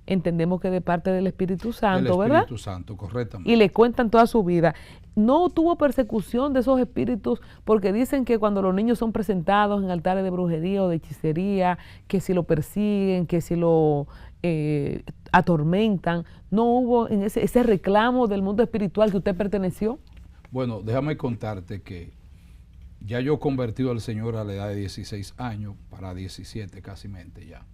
[SPEAKER 1] entendemos que de parte del Espíritu Santo, ¿verdad?
[SPEAKER 2] Del Espíritu Santo, correctamente.
[SPEAKER 1] Y le cuentan toda su vida. No tuvo persecución de esos espíritus, porque dicen que cuando los niños son presentados en altares de brujería o de hechicería, que si lo persiguen, que si lo atormentan, ¿no hubo en ese reclamo del mundo espiritual que usted perteneció?
[SPEAKER 2] Bueno, déjame contarte que ya yo convertido al Señor a la edad de 16 años, para 17 casi mente ya.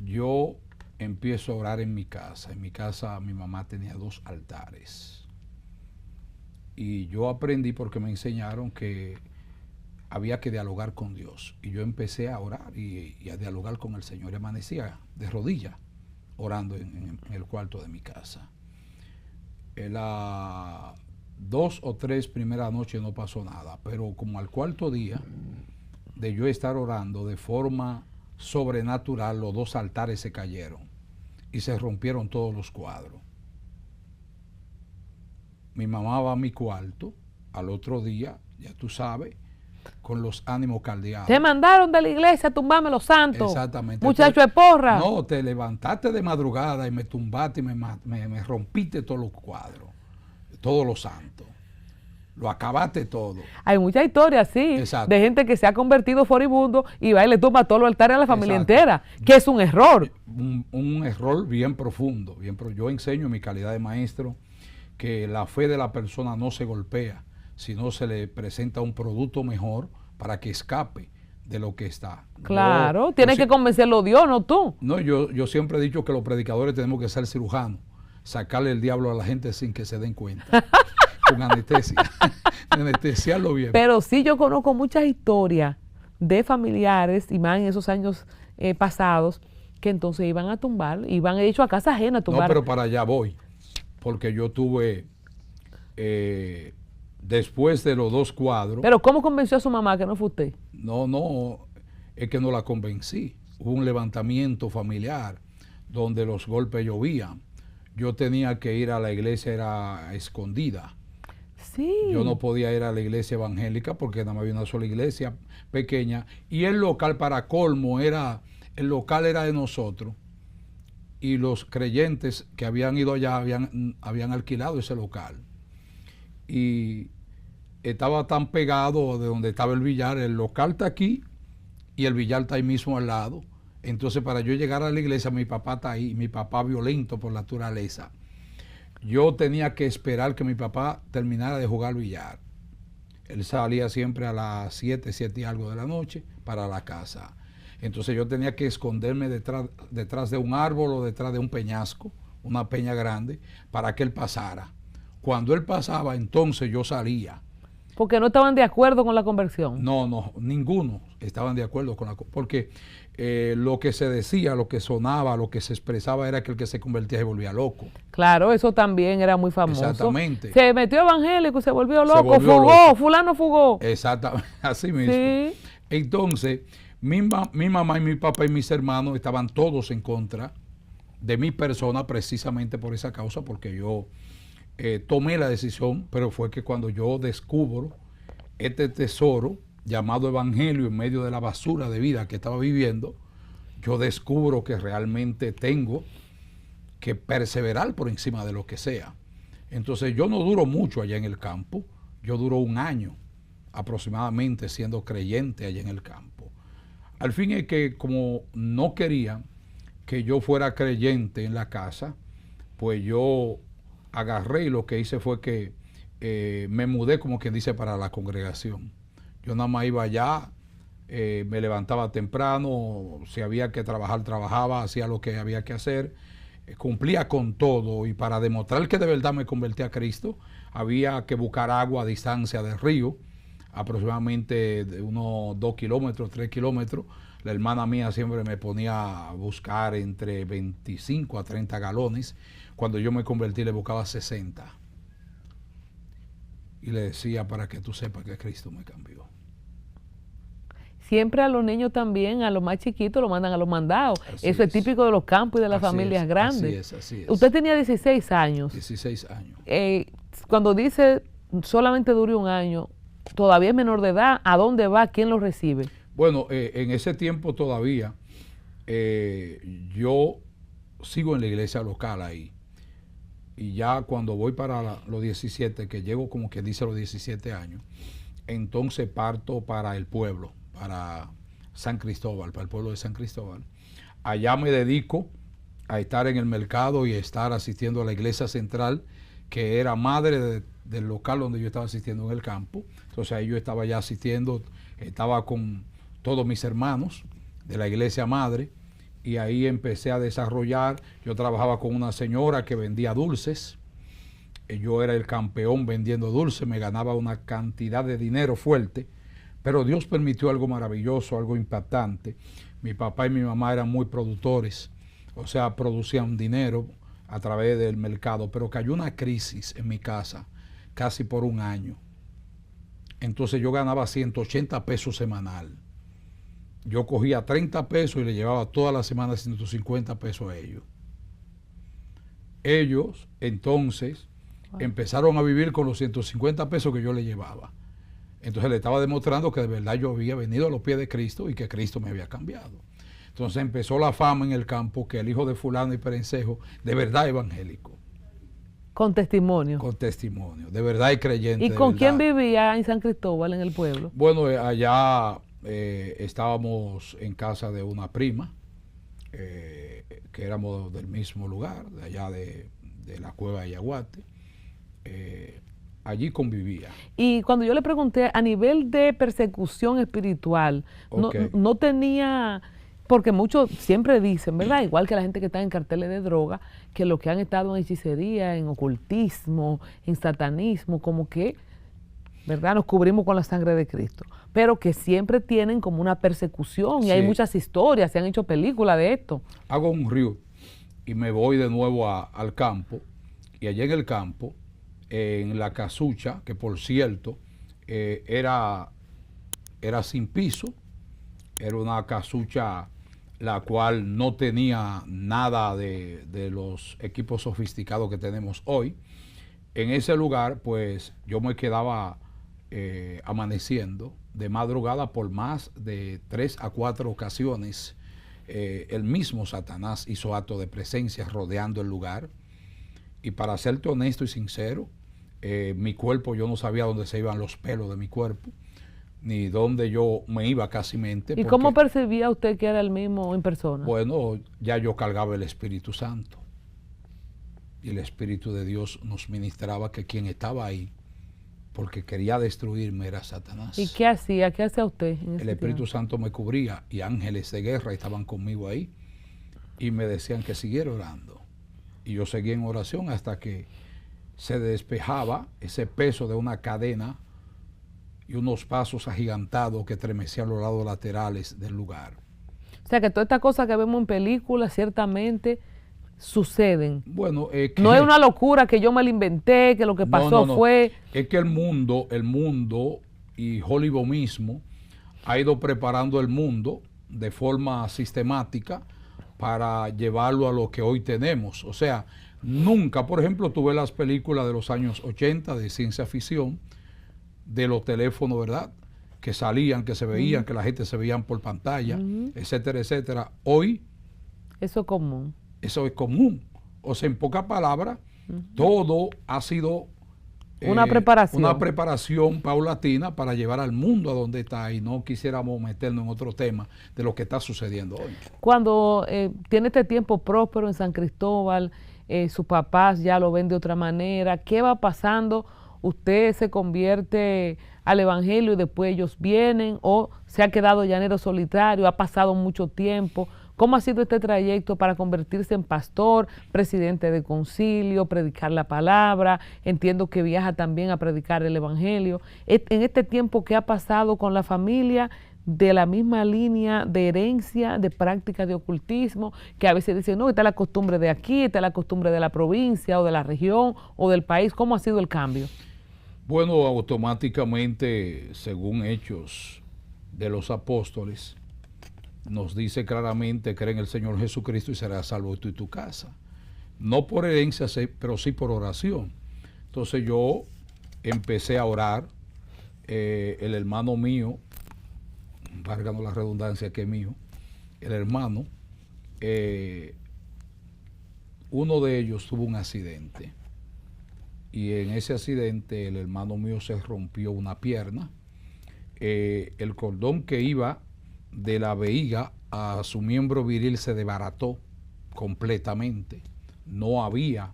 [SPEAKER 2] Yo empiezo a orar en mi casa. En mi casa mi mamá tenía 2 altares. Y yo aprendí porque me enseñaron que había que dialogar con Dios. Y yo empecé a orar y a dialogar con el Señor. Y amanecía de rodillas orando en el cuarto de mi casa. En las 2 o 3 primeras noches no pasó nada. Pero como al cuarto día de yo estar orando de forma sobrenatural, los 2 altares se cayeron y se rompieron todos los cuadros. Mi mamá va a mi cuarto al otro día, ya tú sabes, con los ánimos caldeados.
[SPEAKER 1] Te mandaron de la iglesia a tumbarme los santos.
[SPEAKER 2] Exactamente.
[SPEAKER 1] Muchacho de porra.
[SPEAKER 2] No, te levantaste de madrugada y me tumbaste y me rompiste todos los cuadros, todos los santos. Lo acabaste todo.
[SPEAKER 1] Hay muchas historias, sí, de gente que se ha convertido furibundo y va y le tumba todos los altares a la familia entera, que es un error.
[SPEAKER 2] Un error bien profundo. Yo enseño en mi calidad de maestro que la fe de la persona no se golpea, sino se le presenta un producto mejor para que escape de lo que está.
[SPEAKER 1] Claro, tienes que convencerlo Dios, no tú.
[SPEAKER 2] No, yo siempre he dicho que los predicadores tenemos que ser cirujanos, sacarle el diablo a la gente sin que se den cuenta. Con anestesia, anestesiarlo bien.
[SPEAKER 1] Pero sí, yo conozco muchas historias de familiares, y más en esos años pasados, que entonces iban a tumbar, iban de hecho a casa ajena a tumbar.
[SPEAKER 2] No, pero para allá voy, porque yo tuve, después de los 2 cuadros.
[SPEAKER 1] Pero ¿cómo convenció a su mamá que no fue usted?
[SPEAKER 2] No, es que no la convencí. Hubo un levantamiento familiar donde los golpes llovían. Yo tenía que ir a la iglesia, era escondida.
[SPEAKER 1] Sí.
[SPEAKER 2] Yo no podía ir a la iglesia evangélica porque nada más había una sola iglesia pequeña y el local, para colmo, el local era de nosotros y los creyentes que habían ido allá habían alquilado ese local y estaba tan pegado de donde estaba el billar. El local está aquí y el billar está ahí mismo al lado. Entonces, para yo llegar a la iglesia, mi papá está ahí, mi papá violento por naturaleza. Yo tenía que esperar que mi papá terminara de jugar billar. Él salía siempre a las 7, 7 y algo de la noche para la casa. Entonces yo tenía que esconderme detrás de un árbol o detrás de un peñasco, una peña grande, para que él pasara. Cuando él pasaba, entonces yo salía.
[SPEAKER 1] Porque no estaban de acuerdo con la conversión.
[SPEAKER 2] No, ninguno estaban de acuerdo con porque lo que se decía, lo que sonaba, lo que se expresaba era que el que se convertía se volvía loco.
[SPEAKER 1] Claro, eso también era muy famoso.
[SPEAKER 2] Exactamente.
[SPEAKER 1] Se metió evangélico y se volvió loco,
[SPEAKER 2] volvió
[SPEAKER 1] fugó,
[SPEAKER 2] loco.
[SPEAKER 1] fulano fugó.
[SPEAKER 2] Exactamente, así mismo.
[SPEAKER 1] Sí.
[SPEAKER 2] Entonces, mi mamá y mi papá y mis hermanos estaban todos en contra de mi persona precisamente por esa causa, porque yo tomé la decisión, pero fue que cuando yo descubro este tesoro llamado evangelio en medio de la basura de vida que estaba viviendo, yo descubro que realmente tengo que perseverar por encima de lo que sea. Entonces yo no duro mucho allá en el campo, yo duro 1 año aproximadamente siendo creyente allá en el campo. Al fin es que como no querían que yo fuera creyente en la casa, pues yo agarré y lo que hice fue que me mudé, como quien dice, para la congregación. Yo nada más iba allá, me levantaba temprano, si había que trabajar, trabajaba, hacía lo que había que hacer, cumplía con todo, y para demostrar que de verdad me convertí a Cristo, había que buscar agua a distancia del río, aproximadamente de unos 2 kilómetros, 3 kilómetros. La hermana mía siempre me ponía a buscar entre 25 a 30 galones. Cuando yo me convertí le buscaba 60. Y le decía, para que tú sepas que Cristo me cambió.
[SPEAKER 1] Siempre a los niños también, a los más chiquitos, lo mandan a los mandados.
[SPEAKER 2] Así
[SPEAKER 1] Eso es típico de los campos y de las familias grandes.
[SPEAKER 2] Así es.
[SPEAKER 1] Usted tenía 16 años.
[SPEAKER 2] 16 años.
[SPEAKER 1] Cuando dice solamente dure 1 año, todavía es menor de edad, ¿a dónde va? ¿Quién lo recibe?
[SPEAKER 2] Bueno, en ese tiempo todavía yo sigo en la iglesia local ahí. Y ya cuando voy para los 17, que llego como que dice los 17 años, entonces parto para el pueblo, para San Cristóbal, para el pueblo de San Cristóbal. Allá me dedico a estar en el mercado y estar asistiendo a la iglesia central, que era madre del local donde yo estaba asistiendo en el campo. Entonces ahí yo estaba ya asistiendo, estaba con todos mis hermanos de la iglesia madre, y ahí empecé a desarrollar. Yo trabajaba con una señora que vendía dulces, yo era el campeón vendiendo dulces, me ganaba una cantidad de dinero fuerte, pero Dios permitió algo maravilloso, algo impactante. Mi papá y mi mamá eran muy productores, o sea, producían dinero a través del mercado, pero cayó una crisis en mi casa casi por 1 año. Entonces yo ganaba 180 pesos semanal. Yo cogía 30 pesos y le llevaba toda la semana 150 pesos a ellos. Ellos entonces empezaron a vivir con los 150 pesos que yo le llevaba. Entonces le estaba demostrando que de verdad yo había venido a los pies de Cristo y que Cristo me había cambiado. Entonces empezó la fama en el campo que el hijo de fulano y perencejo, de verdad evangélico.
[SPEAKER 1] Con testimonio.
[SPEAKER 2] Con testimonio, de verdad y creyente.
[SPEAKER 1] ¿Y con quién vivía en San Cristóbal, en el pueblo?
[SPEAKER 2] Bueno, allá estábamos en casa de una prima, que éramos del mismo lugar, de allá de la cueva de Yaguate. Allí convivía.
[SPEAKER 1] Y cuando yo le pregunté, a nivel de persecución espiritual, no tenía, porque muchos siempre dicen, ¿verdad? Igual que la gente que está en carteles de droga, que los que han estado en hechicería, en ocultismo, en satanismo, como que, ¿verdad? Nos cubrimos con la sangre de Cristo. Pero que siempre tienen como una persecución, y hay muchas historias, se han hecho películas de esto.
[SPEAKER 2] Hago un río y me voy de nuevo al campo, y allá en el campo, en la casucha, que por cierto era sin piso, era una casucha la cual no tenía nada de los equipos sofisticados que tenemos hoy. En ese lugar, pues yo me quedaba amaneciendo de madrugada por más de 3 a 4 ocasiones. El mismo Satanás hizo acto de presencia rodeando el lugar. Y para serte honesto y sincero, mi cuerpo, yo no sabía dónde se iban los pelos de mi cuerpo, ni dónde yo me iba casi mente.
[SPEAKER 1] ¿Y cómo percibía usted que era el mismo en persona?
[SPEAKER 2] Bueno, ya yo cargaba el Espíritu Santo. Y el Espíritu de Dios nos ministraba que quien estaba ahí, porque quería destruirme, era Satanás.
[SPEAKER 1] ¿Y qué hacía? ¿Qué hacía usted?
[SPEAKER 2] El Espíritu Santo me cubría y ángeles de guerra estaban conmigo ahí y me decían que siguiera orando. Y yo seguí en oración hasta que se despejaba ese peso de una cadena y unos pasos agigantados que estremecían los lados laterales del lugar.
[SPEAKER 1] O sea, que todas estas cosas que vemos en películas ciertamente suceden.
[SPEAKER 2] Bueno,
[SPEAKER 1] no es una locura que yo me la inventé, que lo que pasó fue...
[SPEAKER 2] Es que el mundo y Hollywood mismo ha ido preparando el mundo de forma sistemática para llevarlo a lo que hoy tenemos. O sea, nunca, por ejemplo, tuve las películas de los años 80 de ciencia ficción, de los teléfonos, ¿verdad?, que salían, que se veían, que la gente se veían por pantalla, etcétera, etcétera. Hoy...
[SPEAKER 1] Eso es común.
[SPEAKER 2] Eso es común. O sea, en pocas palabras, todo ha sido
[SPEAKER 1] una
[SPEAKER 2] preparación paulatina para llevar al mundo a donde está, y no quisiéramos meternos en otro tema de lo que está sucediendo hoy.
[SPEAKER 1] Cuando tiene este tiempo próspero en San Cristóbal, sus papás ya lo ven de otra manera, ¿qué va pasando? ¿Usted se convierte al evangelio y después ellos vienen, o se ha quedado llanero solitario, ha pasado mucho tiempo? ¿Cómo ha sido este trayecto para convertirse en pastor, presidente de concilio, predicar la palabra? Entiendo que viaja también a predicar el evangelio. En este tiempo, ¿qué ha pasado con la familia de la misma línea de herencia, de práctica de ocultismo, que a veces dicen, no, esta es la costumbre de aquí, esta es la costumbre de la provincia o de la región o del país? ¿Cómo ha sido el cambio?
[SPEAKER 2] Bueno, automáticamente, según Hechos de los Apóstoles, nos dice claramente: cree en el Señor Jesucristo y serás salvo tú y tu casa. No por herencia, pero sí por oración. Entonces yo empecé a orar. El hermano mío, válganos la redundancia que es mío, el hermano, uno de ellos tuvo un accidente. Y en ese accidente el hermano mío se rompió una pierna. El cordón que iba de la vejiga a su miembro viril se desbarató completamente. No había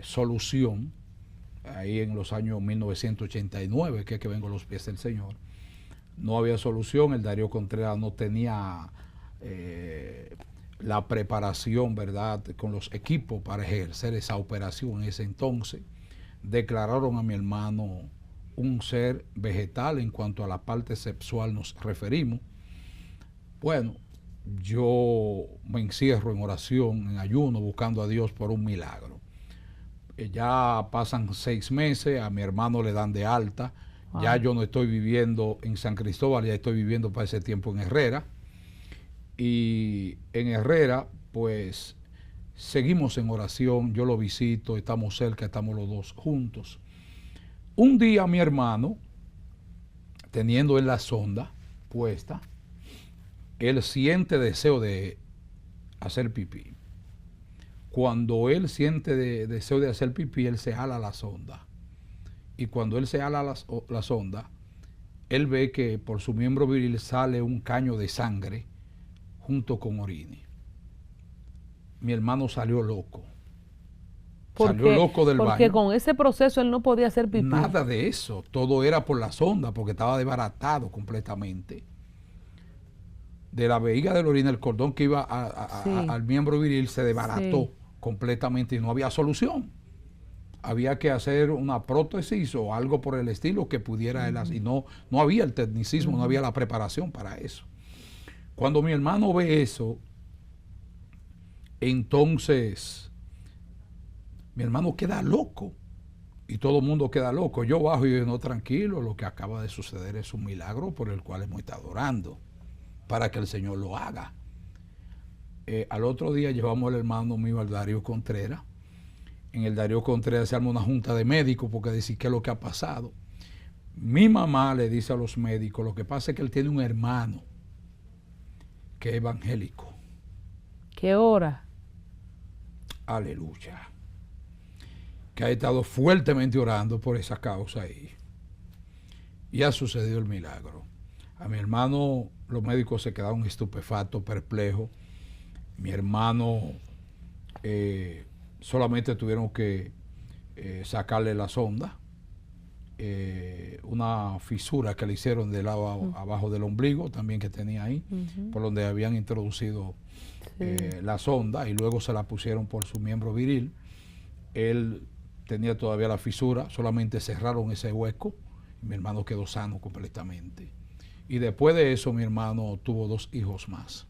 [SPEAKER 2] solución. Ahí en los años 1989, que vengo a los pies del Señor, no había solución. El Darío Contreras no tenía la preparación, ¿verdad?, con los equipos para ejercer esa operación en ese entonces. Declararon a mi hermano un ser vegetal en cuanto a la parte sexual nos referimos. Bueno, yo me encierro en oración, en ayuno, buscando a Dios por un milagro. Ya pasan 6 meses, a mi hermano le dan de alta. Wow. Ya yo no estoy viviendo en San Cristóbal, ya estoy viviendo para ese tiempo en Herrera. Y en Herrera, pues, seguimos en oración, yo lo visito, estamos cerca, estamos los dos juntos. Un día mi hermano, teniendo en la sonda puesta, él siente deseo de hacer pipí. Cuando él siente deseo de hacer pipí, él se jala la sonda. Y cuando él se jala la sonda, él ve que por su miembro viril sale un caño de sangre junto con orina. Mi hermano salió loco. Salió loco del baño.
[SPEAKER 1] Porque con ese proceso él no podía hacer pipí.
[SPEAKER 2] Nada de eso. Todo era por la sonda, porque estaba desbaratado completamente. De la vejiga de la orina, el cordón que iba al miembro viril se desbarató completamente y no había solución. Había que hacer una prótesis o algo por el estilo que pudiera él hacer. Y no había el tecnicismo, no había la preparación para eso. Cuando mi hermano ve eso, entonces mi hermano queda loco y todo el mundo queda loco. Yo bajo y yo no, tranquilo, lo que acaba de suceder es un milagro por el cual hemos estado orando para que el Señor lo haga. Al otro día llevamos al hermano mío al Darío Contreras. En el Darío Contreras se arma una junta de médicos porque decir qué es lo que ha pasado. Mi mamá le dice a los médicos: lo que pasa es que él tiene un hermano que es evangélico.
[SPEAKER 1] ¿Qué hora?
[SPEAKER 2] Aleluya. Que ha estado fuertemente orando por esa causa ahí. Y ha sucedido el milagro. A mi hermano, los médicos se quedaron estupefactos, perplejos. Mi hermano solamente tuvieron que sacarle la sonda una fisura que le hicieron del lado abajo del ombligo, también que tenía ahí, por donde habían introducido la sonda, y luego se la pusieron por su miembro viril. Él tenía todavía la fisura, solamente cerraron ese hueco, y mi hermano quedó sano completamente. Y después de eso mi hermano tuvo 2 hijos más.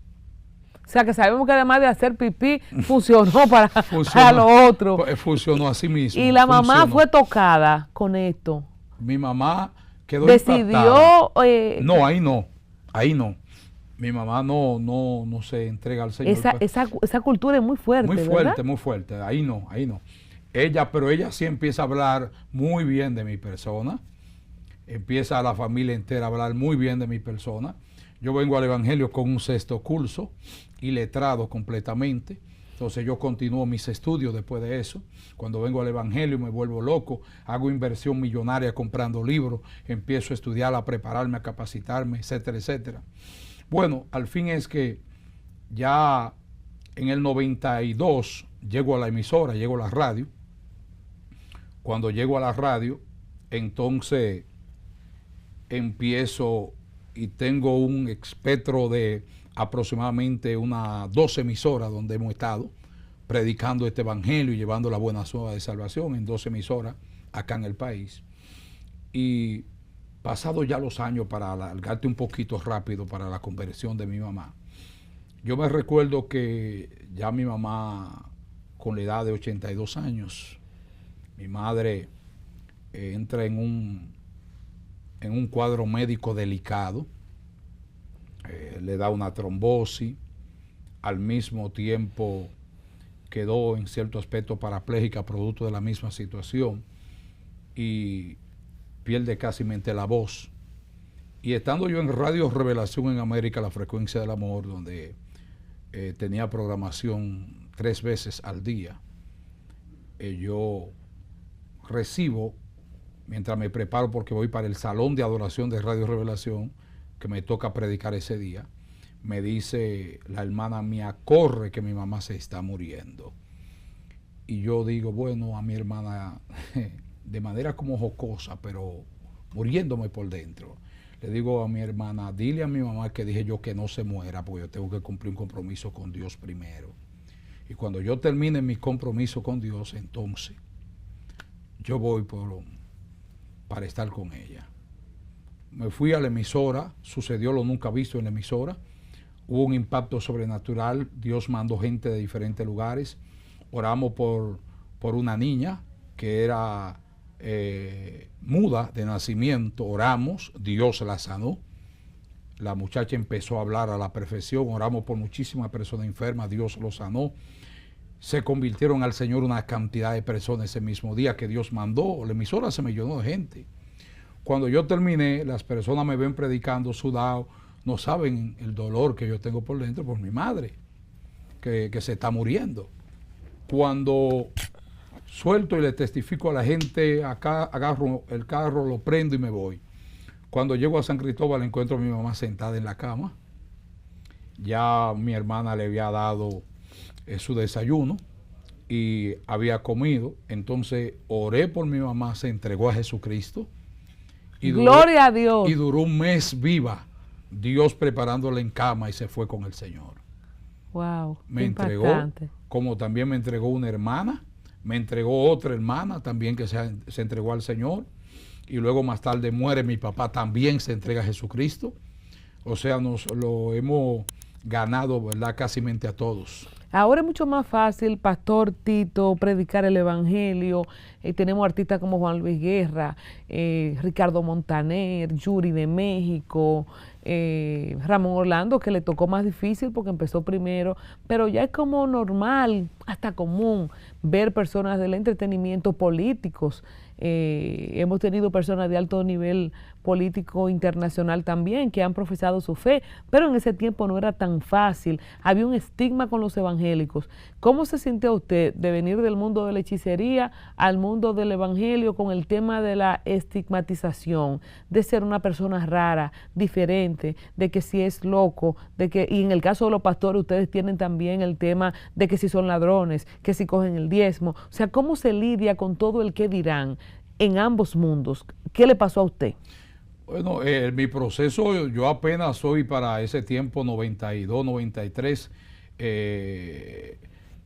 [SPEAKER 1] O sea que sabemos que además de hacer pipí, funcionó para lo otro.
[SPEAKER 2] Funcionó así mismo.
[SPEAKER 1] Y la mamá fue tocada con esto.
[SPEAKER 2] Mi mamá quedó
[SPEAKER 1] decidió
[SPEAKER 2] no, ahí no, ahí no. Mi mamá no se entrega al Señor.
[SPEAKER 1] Esa cultura es muy fuerte,
[SPEAKER 2] muy fuerte,
[SPEAKER 1] ¿verdad?
[SPEAKER 2] muy fuerte. Ahí no. Pero ella sí empieza a hablar muy bien de mi persona. Empieza la familia entera a hablar muy bien de mi persona. Yo vengo al Evangelio con un 6º curso y letrado completamente. Entonces yo continúo mis estudios después de eso. Cuando vengo al Evangelio me vuelvo loco, hago inversión millonaria comprando libros, empiezo a estudiar, a prepararme, a capacitarme, etcétera, etcétera. Bueno, al fin es que ya en el 92 llego a la emisora, llego a la radio. Cuando llego a la radio, entonces empiezo y tengo un espectro de aproximadamente unas 12 emisoras donde hemos estado predicando este evangelio y llevando la buena nueva de salvación en 12 emisoras acá en el país. Y pasado ya los años, para alargarte un poquito rápido, para la conversión de mi mamá, yo me recuerdo que ya mi mamá, con la edad de 82 años, mi madre entra en un cuadro médico delicado, le da una trombosis, al mismo tiempo quedó en cierto aspecto parapléjica producto de la misma situación y pierde casi la voz. Y estando yo en Radio Revelación en América, la frecuencia del amor, donde tenía programación 3 veces al día, yo recibo, mientras me preparo porque voy para el salón de adoración de Radio Revelación, que me toca predicar ese día, me dice la hermana mía, corre que mi mamá se está muriendo. Y yo digo, bueno, a mi hermana, de manera como jocosa, pero muriéndome por dentro, le digo a mi hermana, dile a mi mamá que dije yo que no se muera, porque yo tengo que cumplir un compromiso con Dios primero. Y cuando yo termine mi compromiso con Dios, entonces yo voy para estar con ella. Me fui a la emisora, sucedió lo nunca visto en la emisora, hubo un impacto sobrenatural, Dios mandó gente de diferentes lugares, oramos por una niña que era muda de nacimiento, oramos, Dios la sanó, la muchacha empezó a hablar a la perfección, oramos por muchísimas personas enfermas, Dios lo sanó, se convirtieron al Señor una cantidad de personas ese mismo día que Dios mandó, la emisora se me llenó de gente. Cuando yo terminé, las personas me ven predicando sudado, no saben el dolor que yo tengo por dentro por mi madre, que se está muriendo. Cuando suelto y le testifico a la gente, acá agarro el carro, lo prendo y me voy. Cuando llego a San Cristóbal encuentro a mi mamá sentada en la cama. Ya mi hermana le había dado su desayuno y había comido. Entonces oré por mi mamá, se entregó a Jesucristo. Y
[SPEAKER 1] Gloria a Dios.
[SPEAKER 2] Y duró un mes viva, Dios preparándola en cama y se fue con el Señor.
[SPEAKER 1] Wow.
[SPEAKER 2] Me entregó, como también me entregó una hermana, me entregó otra hermana también que se entregó al Señor. Y luego más tarde muere mi papá, también se entrega a Jesucristo. O sea, nos lo hemos ganado, ¿verdad? Casi mente a todos.
[SPEAKER 1] Ahora es mucho más fácil, Pastor Tito, predicar el Evangelio. Tenemos artistas como Juan Luis Guerra, Ricardo Montaner, Yuri de México, Ramón Orlando, que le tocó más difícil porque empezó primero, pero ya es como normal, hasta común, ver personas del entretenimiento políticos. Hemos tenido personas de alto nivel político internacional también que han profesado su fe, pero en ese tiempo no era tan fácil, había un estigma con los evangélicos. ¿Cómo se sintió usted de venir del mundo de la hechicería al mundo del evangelio con el tema de la estigmatización, de ser una persona rara, diferente, de que si es loco, y en el caso de los pastores ustedes tienen también el tema de que si son ladrones, que si cogen el diezmo? O sea, ¿cómo se lidia con todo el que dirán? en ambos mundos. ¿Qué le pasó a usted?
[SPEAKER 2] Bueno, mi proceso, yo apenas soy para ese tiempo 92, 93,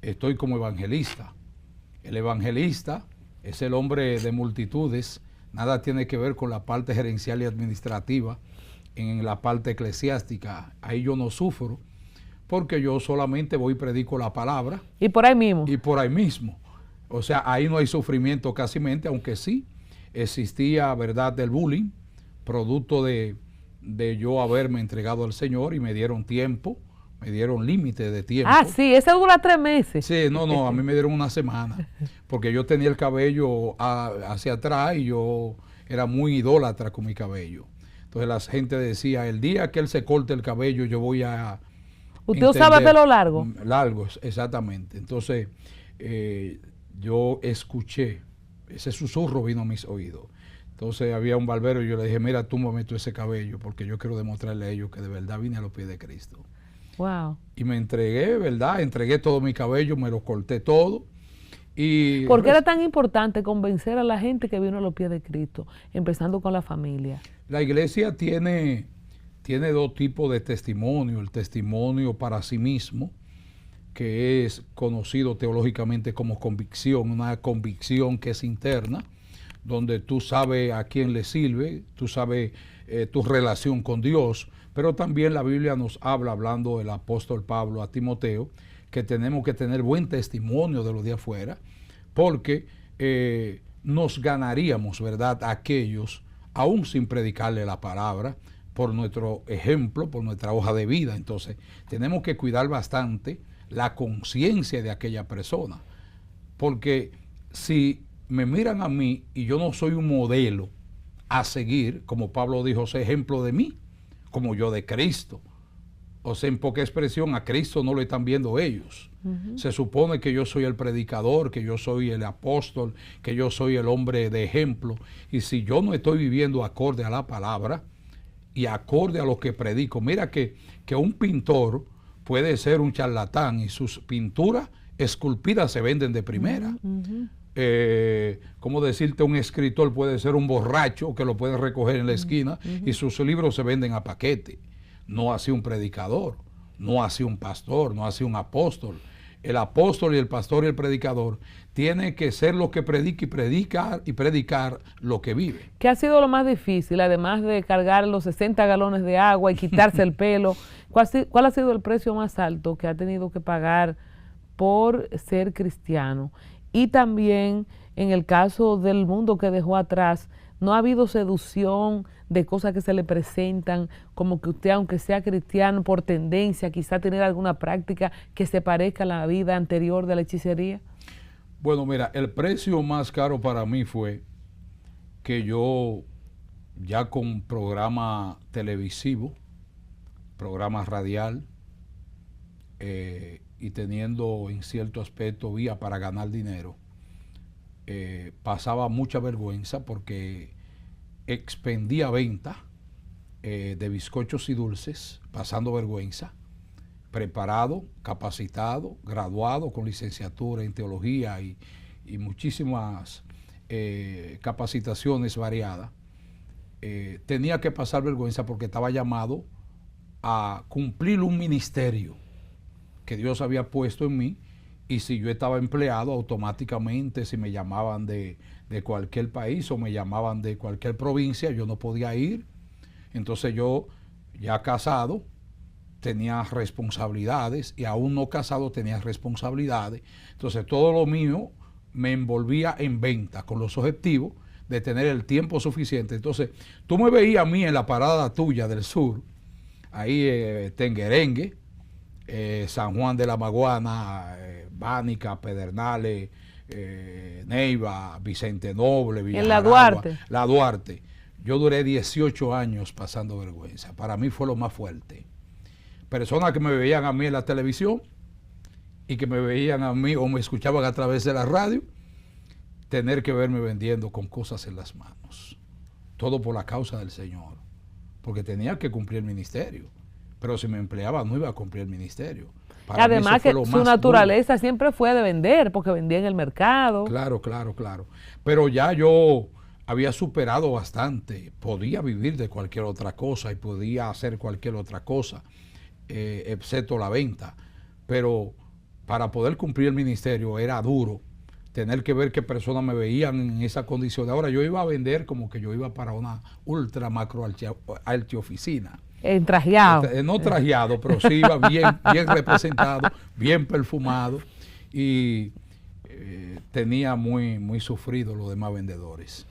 [SPEAKER 2] estoy como evangelista. El evangelista es el hombre de multitudes, nada tiene que ver con la parte gerencial y administrativa, en la parte eclesiástica, ahí yo no sufro, porque yo solamente voy y predico la palabra.
[SPEAKER 1] Y por ahí mismo.
[SPEAKER 2] Y por ahí mismo. O sea, ahí no hay sufrimiento casi mente, aunque sí existía, ¿verdad?, del bullying, producto de yo haberme entregado al Señor, y me dieron tiempo, me dieron límite de tiempo.
[SPEAKER 1] Ah, sí, ese dura 3 meses.
[SPEAKER 2] Sí, no, a mí me dieron una semana, porque yo tenía el cabello hacia atrás y yo era muy idólatra con mi cabello. Entonces la gente decía, el día que él se corte el cabello, yo voy a...
[SPEAKER 1] ¿Usted usaba pelo largo?
[SPEAKER 2] Largo, exactamente. Entonces yo escuché, ese susurro vino a mis oídos. Entonces había un barbero y yo le dije, mira, tú me meto ese cabello porque yo quiero demostrarle a ellos que de verdad vine a los pies de Cristo.
[SPEAKER 1] Wow.
[SPEAKER 2] Y me entregué, ¿verdad? Entregué todo mi cabello, me lo corté todo. Y
[SPEAKER 1] ¿por qué era tan importante convencer a la gente que vino a los pies de Cristo, empezando con la familia?
[SPEAKER 2] La iglesia tiene 2 tipos de testimonio. El testimonio para sí mismo, que es conocido teológicamente como convicción, una convicción que es interna, donde tú sabes a quién le sirve, tú sabes tu relación con Dios, pero también la Biblia nos habla, hablando el apóstol Pablo a Timoteo, que tenemos que tener buen testimonio de los de afuera, porque nos ganaríamos, ¿verdad?, a aquellos, aún sin predicarle la palabra, por nuestro ejemplo, por nuestra hoja de vida. Entonces, tenemos que cuidar bastante la conciencia de aquella persona, porque si me miran a mí y yo no soy un modelo a seguir, como Pablo dijo, sé ejemplo de mí, como yo de Cristo. O sea, en poca expresión, a Cristo no lo están viendo ellos. Se supone que yo soy el predicador, que yo soy el apóstol, que yo soy el hombre de ejemplo. Y si yo no estoy viviendo acorde a la palabra y acorde a lo que predico, mira que un pintor puede ser un charlatán y sus pinturas esculpidas se venden de primera. ¿Cómo decirte? Un escritor puede ser un borracho que lo puede recoger en la esquina y sus libros se venden a paquete. No así un predicador, no así un pastor, no así un apóstol. El apóstol y el pastor y el predicador tienen que ser lo que predica y predicar lo que vive.
[SPEAKER 1] ¿Qué ha sido lo más difícil, además de cargar los 60 galones de agua y quitarse el pelo? ¿Cuál ha sido el precio más alto que ha tenido que pagar por ser cristiano? Y también, en el caso del mundo que dejó atrás, ¿no ha habido seducción de cosas que se le presentan, como que usted, aunque sea cristiano, por tendencia, quizá tener alguna práctica que se parezca a la vida anterior de la hechicería?
[SPEAKER 2] Bueno, mira, el precio más caro para mí fue que yo, ya con programa televisivo, programa radial, y teniendo en cierto aspecto vía para ganar dinero, pasaba mucha vergüenza porque expendía venta de bizcochos y dulces, pasando vergüenza, preparado, capacitado, graduado con licenciatura en teología y muchísimas capacitaciones variadas. Tenía que pasar vergüenza porque estaba llamado a cumplir un ministerio que Dios había puesto en mí, y si yo estaba empleado, automáticamente, si me llamaban de cualquier país o me llamaban de cualquier provincia, yo no podía ir. Entonces yo, ya casado, tenía responsabilidades, y aún no casado tenía responsabilidades. Entonces todo lo mío me envolvía en venta con los objetivos de tener el tiempo suficiente. Entonces tú me veías a mí en la parada tuya del sur, ahí Tenguerengue, San Juan de la Maguana, Bánica, Pedernales, Neiva, Vicente Noble,
[SPEAKER 1] Villaragua, en la Duarte.
[SPEAKER 2] La Duarte. Yo duré 18 años pasando vergüenza. Para mí fue lo más fuerte. Personas que me veían a mí en la televisión y que me veían a mí o me escuchaban a través de la radio, tener que verme vendiendo con cosas en las manos. Todo por la causa del Señor. Porque tenía que cumplir el ministerio. Pero si me empleaba no iba a cumplir el ministerio.
[SPEAKER 1] Además que su naturaleza duro siempre fue de vender, porque vendía en el mercado.
[SPEAKER 2] Claro, claro, claro. Pero ya yo había superado bastante, podía vivir de cualquier otra cosa y podía hacer cualquier otra cosa, excepto la venta. Pero para poder cumplir el ministerio era duro, tener que ver qué personas me veían en esa condición. Ahora yo iba a vender como que yo iba para una ultra macro alti oficina.
[SPEAKER 1] Trajeado.
[SPEAKER 2] No trajeado, pero sí iba bien, bien representado, bien perfumado y tenía muy sufrido los demás vendedores.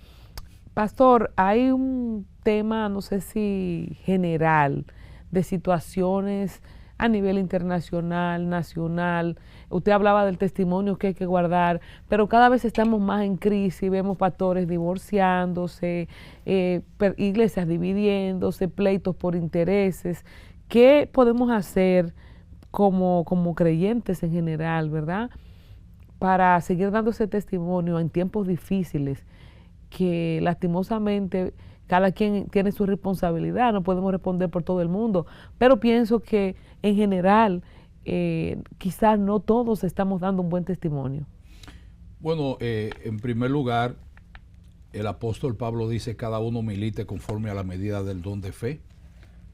[SPEAKER 1] Pastor, hay un tema, no sé si general, de situaciones a nivel internacional, nacional. Usted hablaba del testimonio que hay que guardar, pero cada vez estamos más en crisis, vemos pastores divorciándose, iglesias dividiéndose, pleitos por intereses. ¿Qué podemos hacer como creyentes en general, verdad, para seguir dando ese testimonio en tiempos difíciles, que lastimosamente cada quien tiene su responsabilidad, no podemos responder por todo el mundo, pero pienso que en general quizás no todos estamos dando un buen testimonio?
[SPEAKER 2] Bueno, en primer lugar, el apóstol Pablo dice: cada uno milite conforme a la medida del don de fe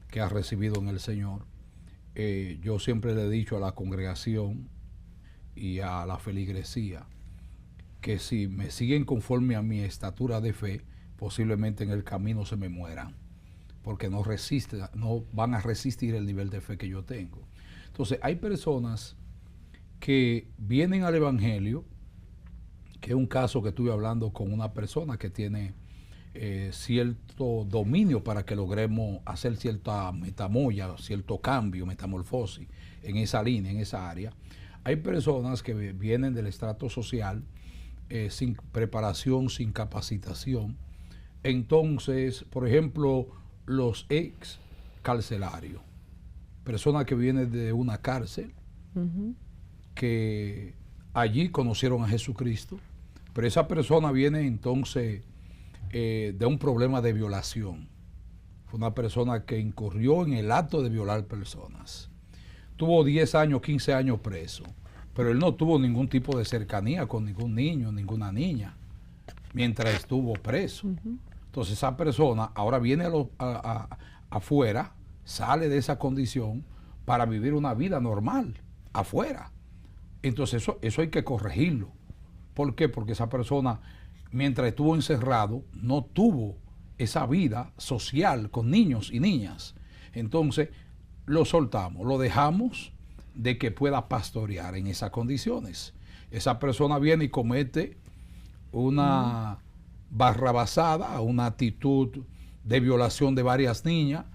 [SPEAKER 2] que ha recibido en el Señor. Yo siempre le he dicho a la congregación y a la feligresía que si me siguen conforme a mi estatura de fe, posiblemente en el camino se me mueran, porque no van a resistir el nivel de fe que yo tengo. Entonces, hay personas que vienen al Evangelio, que es un caso que estuve hablando con una persona que tiene cierto dominio para que logremos hacer cierta metamoya, cierto cambio, metamorfosis en esa línea, en esa área. Hay personas que vienen del estrato social sin preparación, sin capacitación. Entonces, por ejemplo, los ex carcelarios, personas que vienen de una cárcel, que allí conocieron a Jesucristo, pero esa persona viene entonces de un problema de violación. Fue una persona que incurrió en el acto de violar personas. Tuvo 10 años, 15 años preso, pero él no tuvo ningún tipo de cercanía con ningún niño, ninguna niña, mientras estuvo preso. Entonces esa persona ahora viene afuera, sale de esa condición para vivir una vida normal, afuera. Entonces eso hay que corregirlo. ¿Por qué? Porque esa persona, mientras estuvo encerrado, no tuvo esa vida social con niños y niñas. Entonces lo soltamos, lo dejamos de que pueda pastorear en esas condiciones. Esa persona viene y comete una barrabasada, una actitud de violación de varias niñas,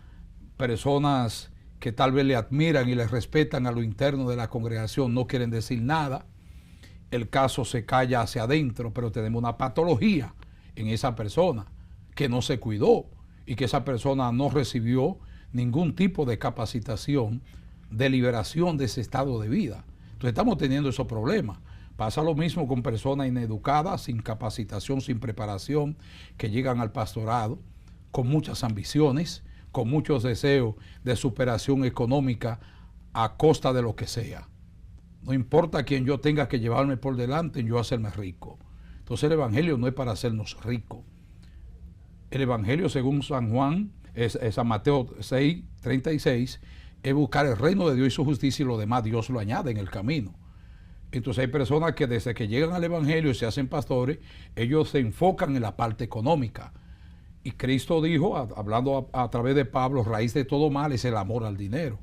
[SPEAKER 2] personas que tal vez le admiran y le respetan a lo interno de la congregación no quieren decir nada, el caso se calla hacia adentro, pero tenemos una patología en esa persona que no se cuidó y que esa persona no recibió ningún tipo de capacitación de liberación de ese estado de vida. Entonces estamos teniendo esos problemas. Pasa lo mismo con personas ineducadas, sin capacitación, sin preparación, que llegan al pastorado con muchas ambiciones, con muchos deseos de superación económica a costa de lo que sea. No importa quién yo tenga que llevarme por delante, yo hacerme rico. Entonces el Evangelio no es para hacernos ricos. El Evangelio, según San Juan, San Mateo 6:36, es buscar el reino de Dios y su justicia, y lo demás Dios lo añade en el camino. Entonces hay personas que desde que llegan al Evangelio y se hacen pastores, ellos se enfocan en la parte económica. Y Cristo dijo, hablando a través de Pablo, raíz de todo mal es el amor al dinero.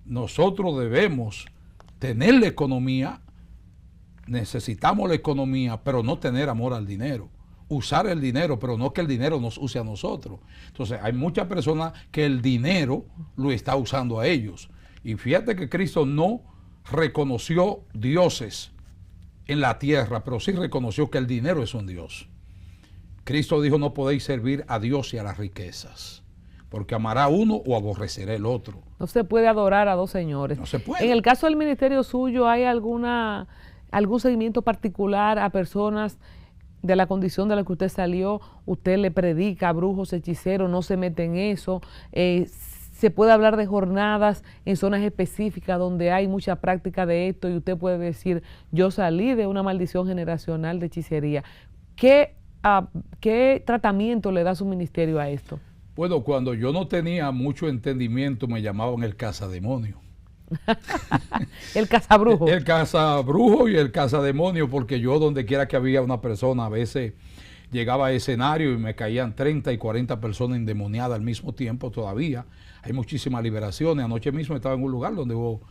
[SPEAKER 2] Nosotros debemos tener la economía, necesitamos la economía, pero no tener amor al dinero. Usar el dinero, pero no que el dinero nos use a nosotros. Entonces hay muchas personas que el dinero lo está usando a ellos. Y fíjate que Cristo no reconoció dioses en la tierra, pero sí reconoció que el dinero es un dios. Cristo dijo: no podéis servir a Dios y a las riquezas, porque amará uno o aborrecerá el otro.
[SPEAKER 1] No se puede adorar a dos señores.
[SPEAKER 2] No se puede.
[SPEAKER 1] En el caso del ministerio suyo, ¿hay algún seguimiento particular a personas de la condición de la que usted salió? Usted le predica a brujos, hechiceros, no se mete en eso. Se puede hablar de jornadas en zonas específicas donde hay mucha práctica de esto, y usted puede decir: yo salí de una maldición generacional de hechicería. ¿Qué ¿qué tratamiento le da su ministerio a esto?
[SPEAKER 2] Bueno, cuando yo no tenía mucho entendimiento me llamaban el cazademonio.
[SPEAKER 1] El cazabrujo.
[SPEAKER 2] El cazabrujo y el cazademonio, porque yo donde quiera que había una persona, a veces llegaba a escenario y me caían 30 y 40 personas endemoniadas al mismo tiempo todavía. Hay muchísimas liberaciones. Anoche mismo estaba en un lugar donde hubo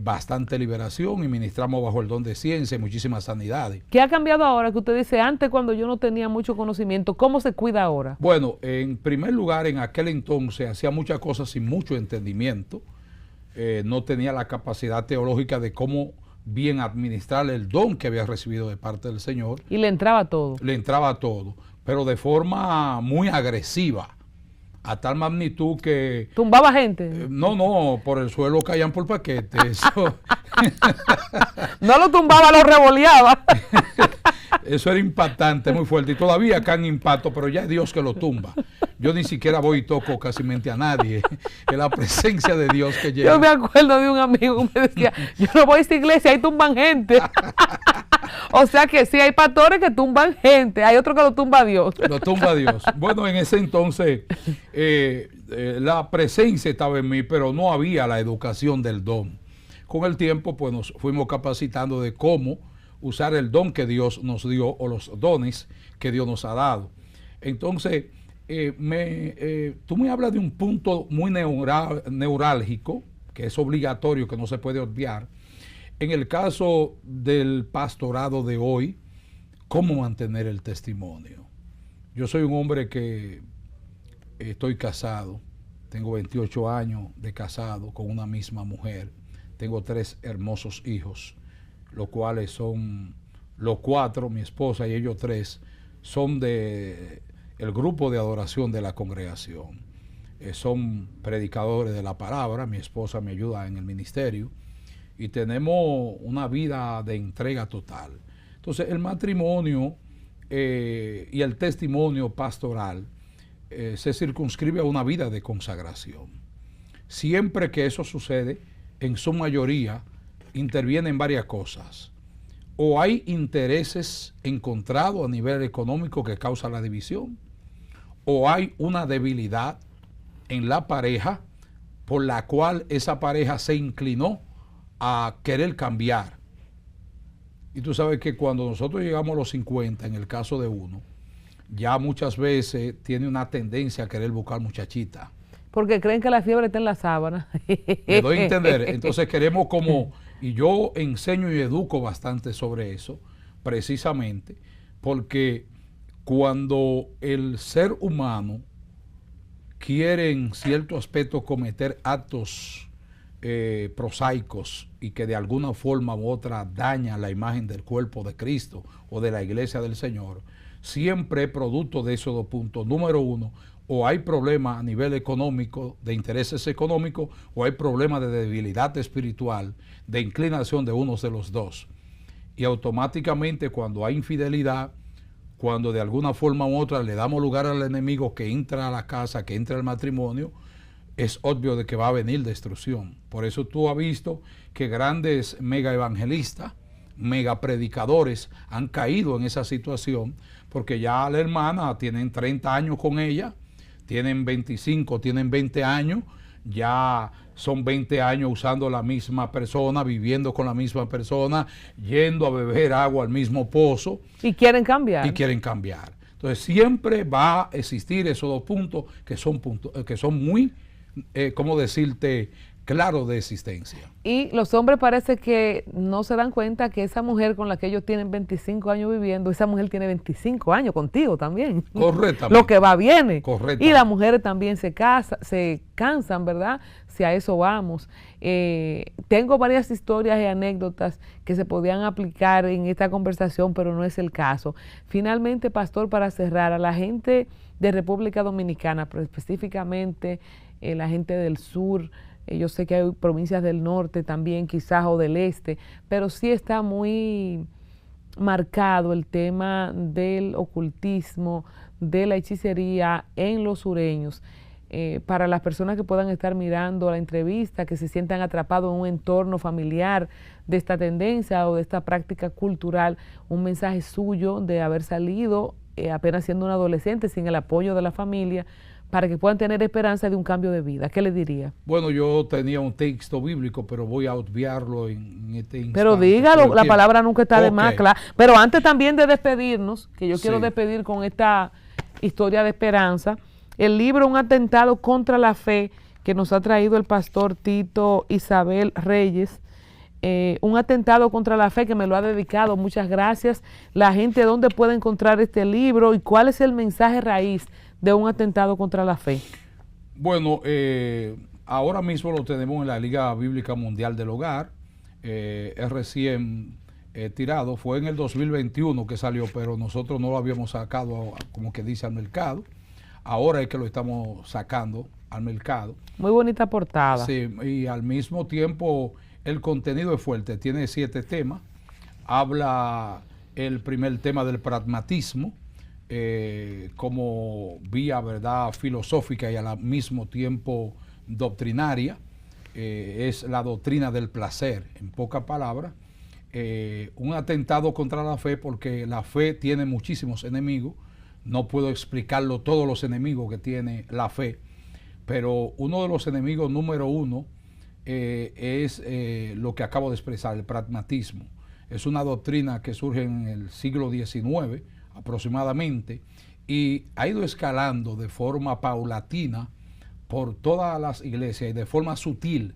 [SPEAKER 2] bastante liberación y ministramos bajo el don de ciencia y muchísimas sanidades.
[SPEAKER 1] ¿Qué ha cambiado ahora que usted dice antes cuando yo no tenía mucho conocimiento? ¿Cómo se cuida ahora?
[SPEAKER 2] Bueno, en primer lugar, en aquel entonces hacía muchas cosas sin mucho entendimiento. No tenía la capacidad teológica de cómo bien administrar el don que había recibido de parte del Señor.
[SPEAKER 1] Y le entraba todo.
[SPEAKER 2] Le entraba todo, pero de forma muy agresiva, a tal magnitud que...
[SPEAKER 1] ¿Tumbaba gente?
[SPEAKER 2] No, por el suelo caían por paquete. Eso.
[SPEAKER 1] No lo tumbaba, lo revoleaba.
[SPEAKER 2] Eso era impactante, muy fuerte. Y todavía caen impacto, pero ya es Dios que lo tumba. Yo ni siquiera voy y toco casi mente a nadie. Es la presencia de Dios que llega.
[SPEAKER 1] Yo me acuerdo de un amigo que me decía, yo no voy a esta iglesia, ahí tumban gente. O sea que sí, hay pastores que tumban gente, hay otro que lo tumba Dios.
[SPEAKER 2] Lo tumba Dios. Bueno, en ese entonces la presencia estaba en mí, pero no había la educación del don. Con el tiempo, pues nos fuimos capacitando de cómo usar el don que Dios nos dio o los dones que Dios nos ha dado. Entonces, tú me hablas de un punto muy neurálgico, que es obligatorio, que no se puede obviar. En el caso del pastorado de hoy, ¿cómo mantener el testimonio? Yo soy un hombre que estoy casado, tengo 28 años de casado con una misma mujer, tengo 3 hermosos hijos, los cuales son los 4, mi esposa y ellos 3, son de el grupo de adoración de la congregación. Son predicadores de la palabra, mi esposa me ayuda en el ministerio y tenemos una vida de entrega total. Entonces el matrimonio y el testimonio pastoral se circunscribe a una vida de consagración. Siempre que eso sucede, en su mayoría, intervienen varias cosas. O hay intereses encontrados a nivel económico que causa la división, o hay una debilidad en la pareja por la cual esa pareja se inclinó a querer cambiar. Y tú sabes que cuando nosotros llegamos a los 50, en el caso de uno, ya muchas veces tiene una tendencia a querer buscar muchachita.
[SPEAKER 1] Porque creen que la fiebre está en la sábana.
[SPEAKER 2] Me doy a entender. Entonces queremos como, y yo enseño y educo bastante sobre eso, precisamente, porque cuando el ser humano quiere en cierto aspecto cometer actos prosaicos y que de alguna forma u otra daña la imagen del cuerpo de Cristo o de la iglesia del Señor, siempre es producto de esos 2 puntos. Número 1, o hay problemas a nivel económico, de intereses económicos, o hay problemas de debilidad espiritual, de inclinación de uno de los dos. Y automáticamente cuando hay infidelidad, cuando de alguna forma u otra le damos lugar al enemigo que entra a la casa, que entra al matrimonio, es obvio de que va a venir destrucción. Por eso tú has visto que grandes mega evangelistas, mega predicadores han caído en esa situación, porque ya la hermana tienen 30 años con ella, tienen 25, tienen 20 años, ya son 20 años usando la misma persona, viviendo con la misma persona, yendo a beber agua al mismo pozo.
[SPEAKER 1] Y quieren cambiar.
[SPEAKER 2] Y quieren cambiar. Entonces siempre va a existir esos 2 puntos que son muy, ¿cómo decirte?, claro de existencia.
[SPEAKER 1] Y los hombres parece que no se dan cuenta que esa mujer con la que ellos tienen 25 años viviendo, esa mujer tiene 25 años contigo también.
[SPEAKER 2] Correctamente.
[SPEAKER 1] Lo que va viene.
[SPEAKER 2] Correctamente.
[SPEAKER 1] Y las mujeres también se cansan, ¿verdad? Si a eso vamos. Tengo varias historias y anécdotas que se podían aplicar en esta conversación, pero no es el caso. Finalmente, pastor, para cerrar, a la gente de República Dominicana, pero específicamente la gente del sur, yo sé que hay provincias del norte también, quizás, o del este, pero sí está muy marcado el tema del ocultismo, de la hechicería en los sureños. Para las personas que puedan estar mirando la entrevista, que se sientan atrapados en un entorno familiar de esta tendencia o de esta práctica cultural, un mensaje suyo de haber salido apenas siendo un adolescente, sin el apoyo de la familia, para que puedan tener esperanza de un cambio de vida? ¿Qué le diría?
[SPEAKER 2] Bueno, yo tenía un texto bíblico, pero voy a obviarlo en este instante.
[SPEAKER 1] Pero dígalo, la palabra nunca está de más, claro. Pero antes también de despedirnos, que yo quiero despedir con esta historia de esperanza, el libro Un atentado contra la fe, que nos ha traído el pastor Tito Isabel Reyes, un atentado contra la fe, que me lo ha dedicado, muchas gracias. La gente, ¿dónde puede encontrar este libro y cuál es el mensaje raíz de un atentado contra la fe?
[SPEAKER 2] Bueno, ahora mismo lo tenemos en la Liga Bíblica Mundial del Hogar, es recién tirado, fue en el 2021 que salió, pero nosotros no lo habíamos sacado, como que dice, al mercado. Ahora es que lo estamos sacando al mercado.
[SPEAKER 1] Muy bonita portada.
[SPEAKER 2] Sí, y al mismo tiempo el contenido es fuerte, tiene 7 temas. Habla el primer tema del pragmatismo, como vía, ¿verdad?, filosófica y al mismo tiempo doctrinaria. Es la doctrina del placer, en pocas palabras. Un atentado contra la fe, porque la fe tiene muchísimos enemigos. No puedo explicarlo todos los enemigos que tiene la fe, pero uno de los enemigos número 1 es lo que acabo de expresar, el pragmatismo. Es una doctrina que surge en el siglo XIX aproximadamente y ha ido escalando de forma paulatina por todas las iglesias y de forma sutil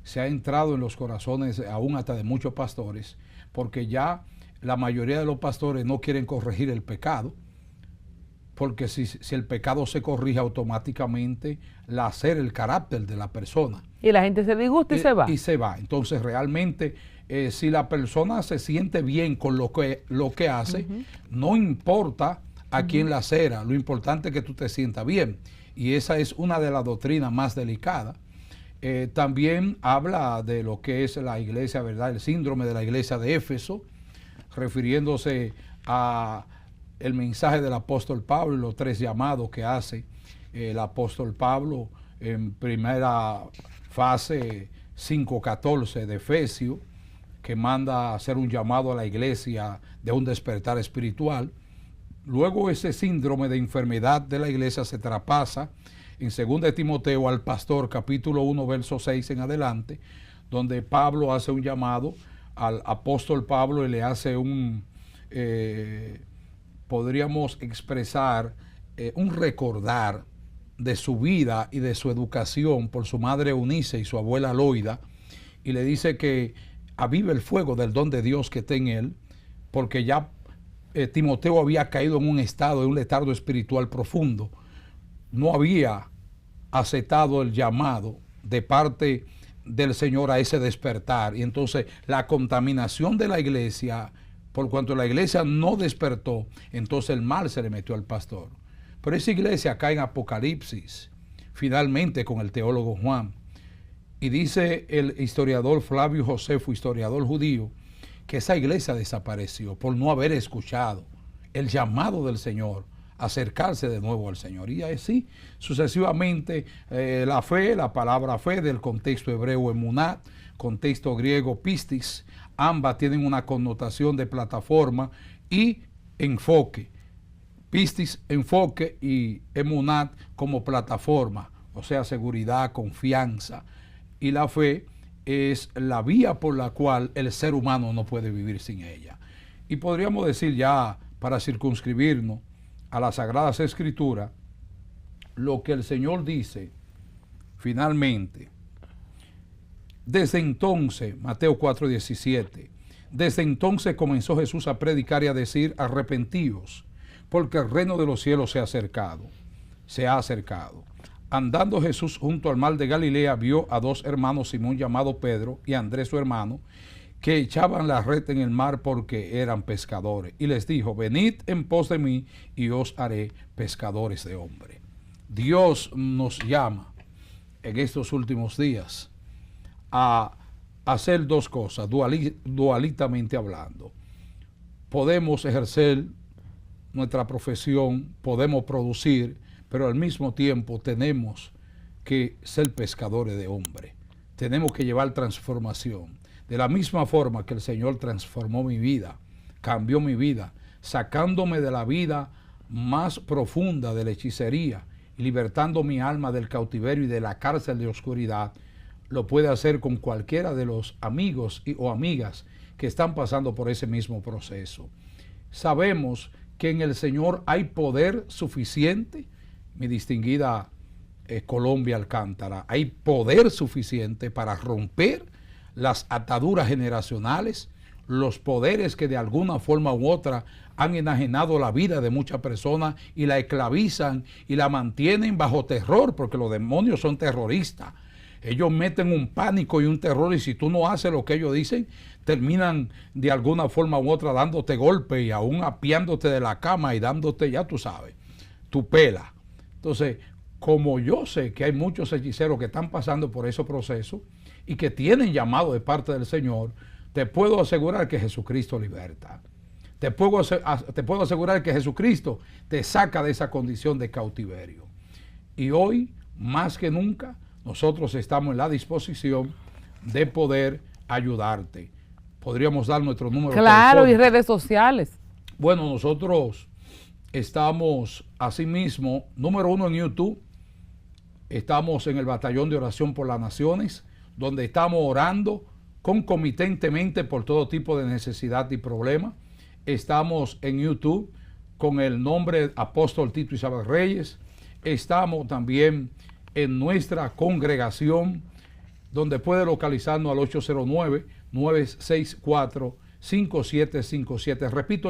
[SPEAKER 2] se ha entrado en los corazones aún hasta de muchos pastores, porque ya la mayoría de los pastores no quieren corregir el pecado, porque si el pecado se corrige automáticamente, la hacer el carácter de la persona.
[SPEAKER 1] Y la gente se disgusta y se va.
[SPEAKER 2] Y se va. Entonces realmente si la persona se siente bien con lo que hace, no importa a quién la acera, lo importante es que tú te sientas bien. Y esa es una de las doctrinas más delicadas. También habla de lo que es la iglesia, ¿verdad? El síndrome de la iglesia de Éfeso, refiriéndose a el mensaje del apóstol Pablo y los 3 llamados que hace el apóstol Pablo en primera fase 5:14 de Efesios, que manda a hacer un llamado a la iglesia de un despertar espiritual. Luego ese síndrome de enfermedad de la iglesia se traspasa en 2 de Timoteo al pastor, capítulo 1, verso 6 en adelante, donde Pablo hace un llamado al apóstol Pablo y le hace un podríamos expresar un recordar de su vida y de su educación por su madre Eunice y su abuela Loida, y le dice que avive el fuego del don de Dios que está en él, porque ya Timoteo había caído en un estado de un letargo espiritual profundo, no había aceptado el llamado de parte del Señor a ese despertar, y entonces la contaminación de la iglesia, por cuanto la iglesia no despertó, entonces el mal se le metió al pastor. Pero esa iglesia cae en Apocalipsis, finalmente con el teólogo Juan. Y dice el historiador Flavio Josefo, historiador judío, que esa iglesia desapareció por no haber escuchado el llamado del Señor, acercarse de nuevo al Señor. Y así sucesivamente la fe, la palabra fe del contexto hebreo emunat, contexto griego pistis, ambas tienen una connotación de plataforma y enfoque. Pistis, enfoque, y emunat como plataforma, o sea, seguridad, confianza. Y la fe es la vía por la cual el ser humano no puede vivir sin ella. Y podríamos decir ya, para circunscribirnos a las Sagradas Escrituras, lo que el Señor dice finalmente. Desde entonces, Mateo 4:17, desde entonces comenzó Jesús a predicar y a decir: arrepentíos, porque el reino de los cielos se ha acercado. Andando Jesús junto al mar de Galilea, vio a 2 hermanos, Simón llamado Pedro y Andrés su hermano, que echaban la red en el mar porque eran pescadores. Y les dijo: venid en pos de mí y os haré pescadores de hombres. Dios nos llama en estos últimos días a hacer 2 cosas, dualitamente hablando. Podemos ejercer nuestra profesión, podemos producir, pero al mismo tiempo tenemos que ser pescadores de hombres. Tenemos que llevar transformación. De la misma forma que el Señor transformó mi vida, cambió mi vida, sacándome de la vida más profunda de la hechicería y libertando mi alma del cautiverio y de la cárcel de oscuridad, lo puede hacer con cualquiera de los amigos o amigas que están pasando por ese mismo proceso. Sabemos que en el Señor hay poder suficiente, mi distinguida Colombia Alcántara, hay poder suficiente para romper las ataduras generacionales, los poderes que de alguna forma u otra han enajenado la vida de muchas personas y la esclavizan y la mantienen bajo terror, porque los demonios son terroristas. Ellos meten un pánico y un terror, y si tú no haces lo que ellos dicen, terminan de alguna forma u otra dándote golpe y aún apiándote de la cama y dándote, ya tú sabes, tu pela. Entonces, como yo sé que hay muchos hechiceros que están pasando por ese proceso y que tienen llamado de parte del Señor, te puedo asegurar que Jesucristo liberta. Te puedo asegurar que Jesucristo te saca de esa condición de cautiverio. Y hoy, más que nunca, nosotros estamos en la disposición de poder ayudarte. Podríamos dar nuestro número.
[SPEAKER 1] Claro, y redes sociales.
[SPEAKER 2] Bueno, nosotros estamos asimismo, número 1 en YouTube. Estamos en el Batallón de Oración por las Naciones, donde estamos orando concomitentemente por todo tipo de necesidad y problema. Estamos en YouTube con el nombre Apóstol Tito Isabel Reyes. Estamos también en nuestra congregación, donde puede localizarnos al 809-964-5757. Repito,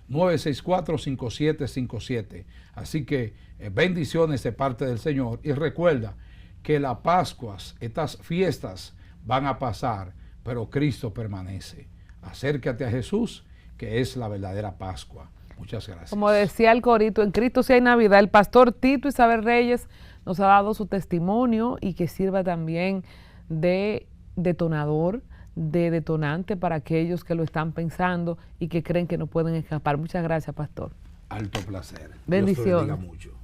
[SPEAKER 2] 809-964-5757. Así que bendiciones de parte del Señor. Y recuerda que las Pascuas, estas fiestas van a pasar, pero Cristo permanece. Acércate a Jesús, que es la verdadera Pascua. Muchas gracias.
[SPEAKER 1] Como decía el corito, en Cristo sí hay Navidad. El pastor Tito Isabel Reyes nos ha dado su testimonio y que sirva también de detonador, de detonante para aquellos que lo están pensando y que creen que no pueden escapar. Muchas gracias, pastor.
[SPEAKER 2] Alto placer.
[SPEAKER 1] Bendiciones.
[SPEAKER 2] Dios te bendiga mucho.